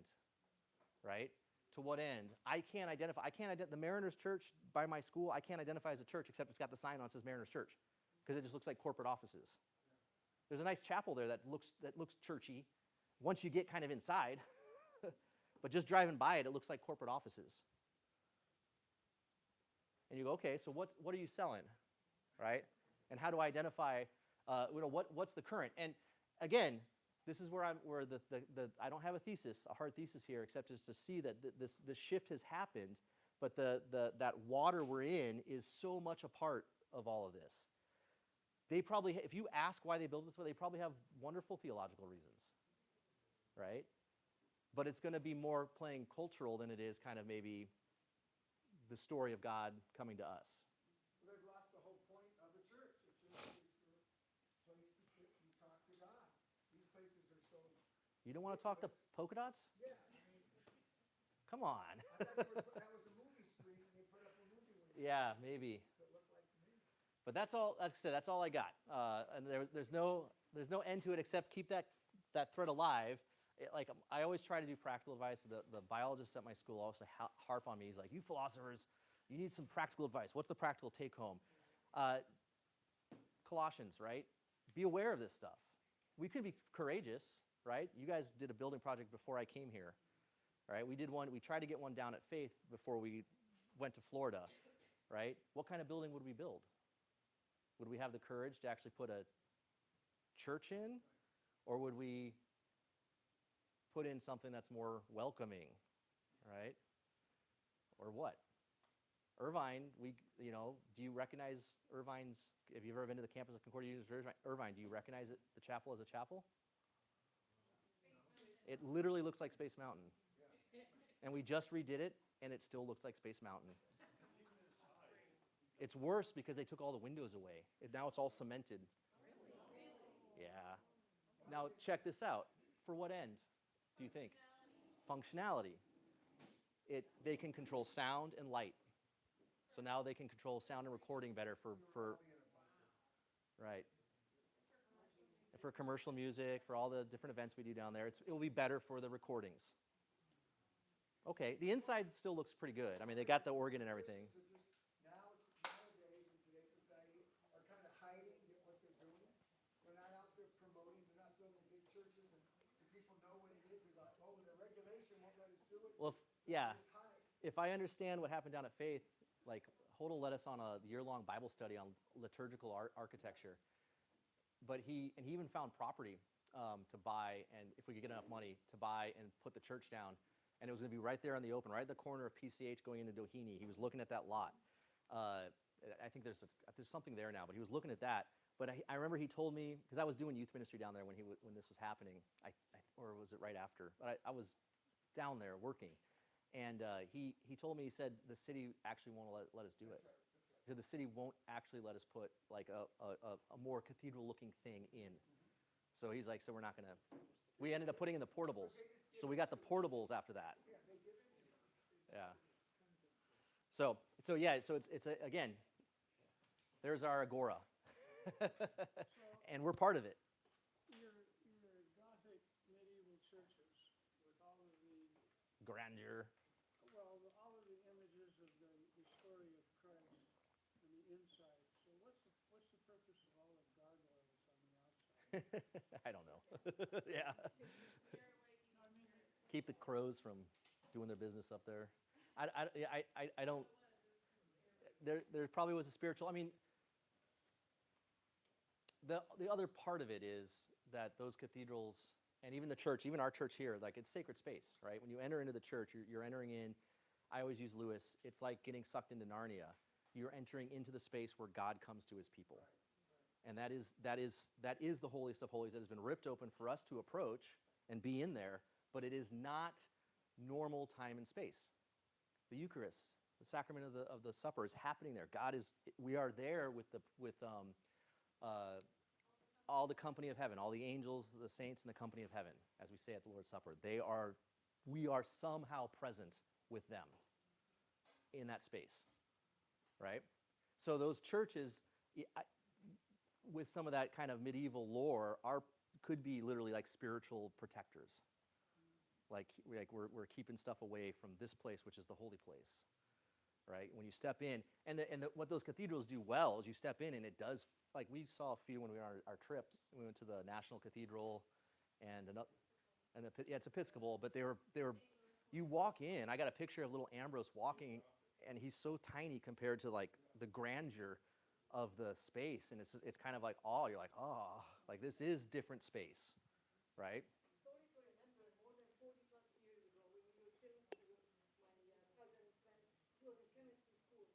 right? To what end? I can't identify the Mariners Church by my school. I can't identify as a church except it's got the sign on that says Mariners Church, because it just looks like corporate offices. There's a nice chapel there that looks churchy once you get kind of inside. But just driving by it, it looks like corporate offices. And you go, okay, so what are you selling, right? And how do I identify, what's the current? And again, this is where I don't have a hard thesis here, except is to see that this shift has happened, but that water we're in is so much a part of all of this. They probably, if you ask why they build this way, they probably have wonderful theological reasons, right? But it's going to be more playing cultural than it is kind of maybe the story of God coming to us. Well, they've lost the whole point of the church. The church is the place to sit and talk to God. These places are so... You don't want to talk to polka dots? Yeah, I mean... Come on. I thought that was a movie screen, and they put up a movie window. Yeah, maybe. That looked like me. But that's all. Like I said, that's all I got. And there's no end to it except keep that thread alive. Like I always try to do practical advice. The biologists at my school also harp on me. He's like, you philosophers, you need some practical advice. What's the practical take home? Colossians, right? Be aware of this stuff. We could be courageous, right? You guys did a building project before I came here, right? We did one. We tried to get one down at Faith before we went to Florida, right? What kind of building would we build? Would we have the courage to actually put a church in, or would we put in something that's more welcoming, right? Or what? Irvine, do you recognize Irvine's, have you ever been to the campus of Concordia University? Irvine, do you recognize the chapel as a chapel? It literally looks like Space Mountain. And we just redid it, and it still looks like Space Mountain. It's worse because they took all the windows away. Now it's all cemented. Yeah. Now check this out. For what end, do you think? Functionality. They can control sound and light. So now they can control sound and recording better for Right. For commercial music, for all the different events we do down there, it will be better for the recordings. Okay, the inside still looks pretty good. I mean, they got the organ and everything. Christians are just nowadays in today's society are kind of hiding what they're doing. They're not out there promoting. They're not doing the big churches, and so people know what it is. They're like, oh, the regulation won't let us do it. Well, yeah, Just hide. if I understand what happened down at Faith, like Hodel led us on a year-long Bible study on liturgical architecture. But he even found property to buy, and if we could get enough money to buy and put the church down, and it was going to be right there on the open, right at the corner of PCH going into Doheny. He was looking at that lot. I think there's something there now, but he was looking at that. But I remember he told me, because I was doing youth ministry down there when this was happening, or was it right after? But I was down there working, and he told me, he said the city actually won't let us do it. So the city won't actually let us put like a more cathedral-looking thing in. So he's like, so we're not gonna. We ended up putting in the portables. So we got the portables after that. Yeah. So yeah. So it's again. There's our agora, and we're part of it. Your Gothic medieval churches with all of the, Grandeur. well, all of the images of the story of Christ on the inside. So what's the purpose of all the gargoyles on the outside? I don't know. Yeah. Keep the crows from doing their business up there. I don't. There probably was a spiritual. I mean, the other part of it is that those cathedrals and even the church, even our church here, like it's sacred space, right? When you enter into the church, you're entering in. I always use Lewis. It's like getting sucked into Narnia. You're entering into the space where God comes to his people. And that is the holiest of holies that has been ripped open for us to approach and be in there, but it is not normal time and space. The Eucharist, the sacrament of the supper is happening there. We are there with all the company of heaven, all the angels, the saints, and the company of heaven, as we say at the Lord's Supper. We are somehow present with them in that space, right? So those churches, with some of that kind of medieval lore, could be literally like spiritual protectors. Like we're keeping stuff away from this place, which is the holy place, right? When you step in, and what those cathedrals do well is you step in, and it does. Like we saw a few when we were on our trip. We went to the National Cathedral, it's Episcopal, but they were. You walk in. I got a picture of little Ambrose walking, and he's so tiny compared to like the grandeur of the space, and it's kind of like you're like like this is different space, right? Story for remember, more than 40 plus years ago, when we were still in school, my cousin went, she was in chemistry school,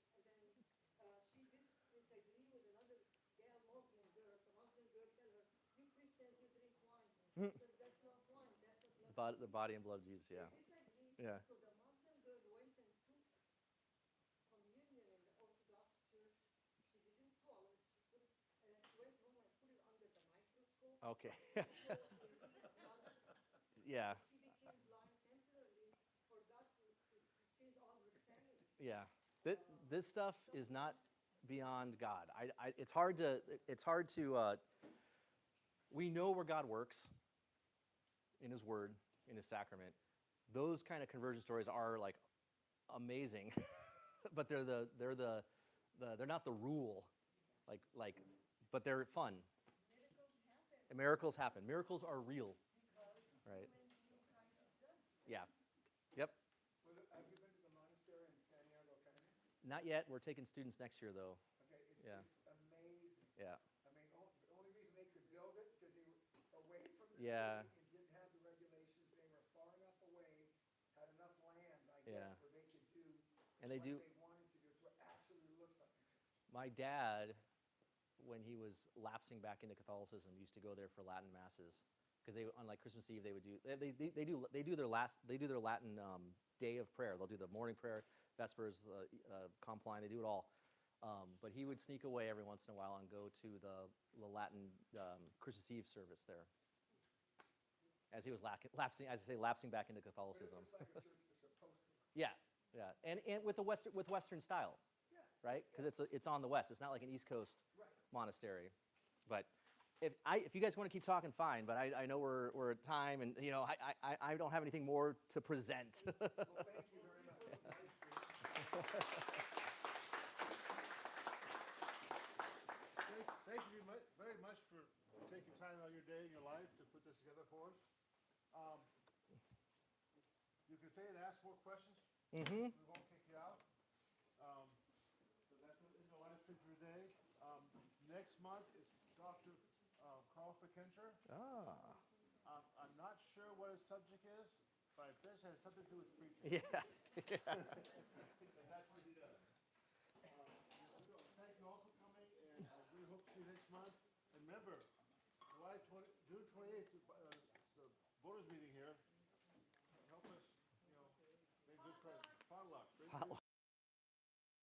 and then she disagreed with another girl, Muslim girl. The Muslim girl tell her, you Christians, you drink wine. She said, that's not wine, that's the blood. The body and blood of Jesus, yeah. Disagreed. Yeah. So the Muslim girl went and took communion in the Orthodox church. She didn't swallow it. She put it, and then she went home and put it under the microscope. Okay. So, Yeah. she became blind temporarily, forgot to change all her standing. Yeah. This stuff is not beyond God. It's hard to. We know where God works in His Word, in His sacrament. Those kind of conversion stories are like amazing, but they're not the rule, but they're fun. Miracles happen. Miracles are real, right? Yeah. Yep. Have you been to the monastery in Santiago County? Not yet. We're taking students next year, though. Okay, it's Yeah. amazing. Yeah. I mean, the only reason they could build it because they were away from the Yeah. city and didn't have the regulations. They were far enough away, had enough land, I Yeah. guess, where they could do And they what do. they wanted to do. So it actually looks like a church. My dad, when he was lapsing back into Catholicism, used to go there for Latin masses because they, on like Christmas Eve, they would do they do their Latin day of prayer. They'll do the morning prayer, Vespers, Compline. They do it all. But he would sneak away every once in a while and go to the Latin Christmas Eve service there, as he was lapsing back into But it Catholicism. looks like a church is supposed to. Yeah, and with Western style, Yeah. right? Because it's on the west. It's not like an East Coast Right. monastery. But if you guys want to keep talking, fine. But I know we're at time, and you know I don't have anything more to present. Well, thank you very much. Thank you very much for taking time out of your day and your life to put this together for us. You can stay and ask more questions. Mm-hmm. We won't kick you out. So that's what is the last thing for today. Next month is Dr. Carl Fickenscher. Ah. I'm not sure what his subject is, but I bet it has something to do with preaching. Yeah. And that's what he does. Thank you all for coming, and we hope to see you next month. And remember, June 28th, the voters meeting here. Help us, make good presents. Potluck.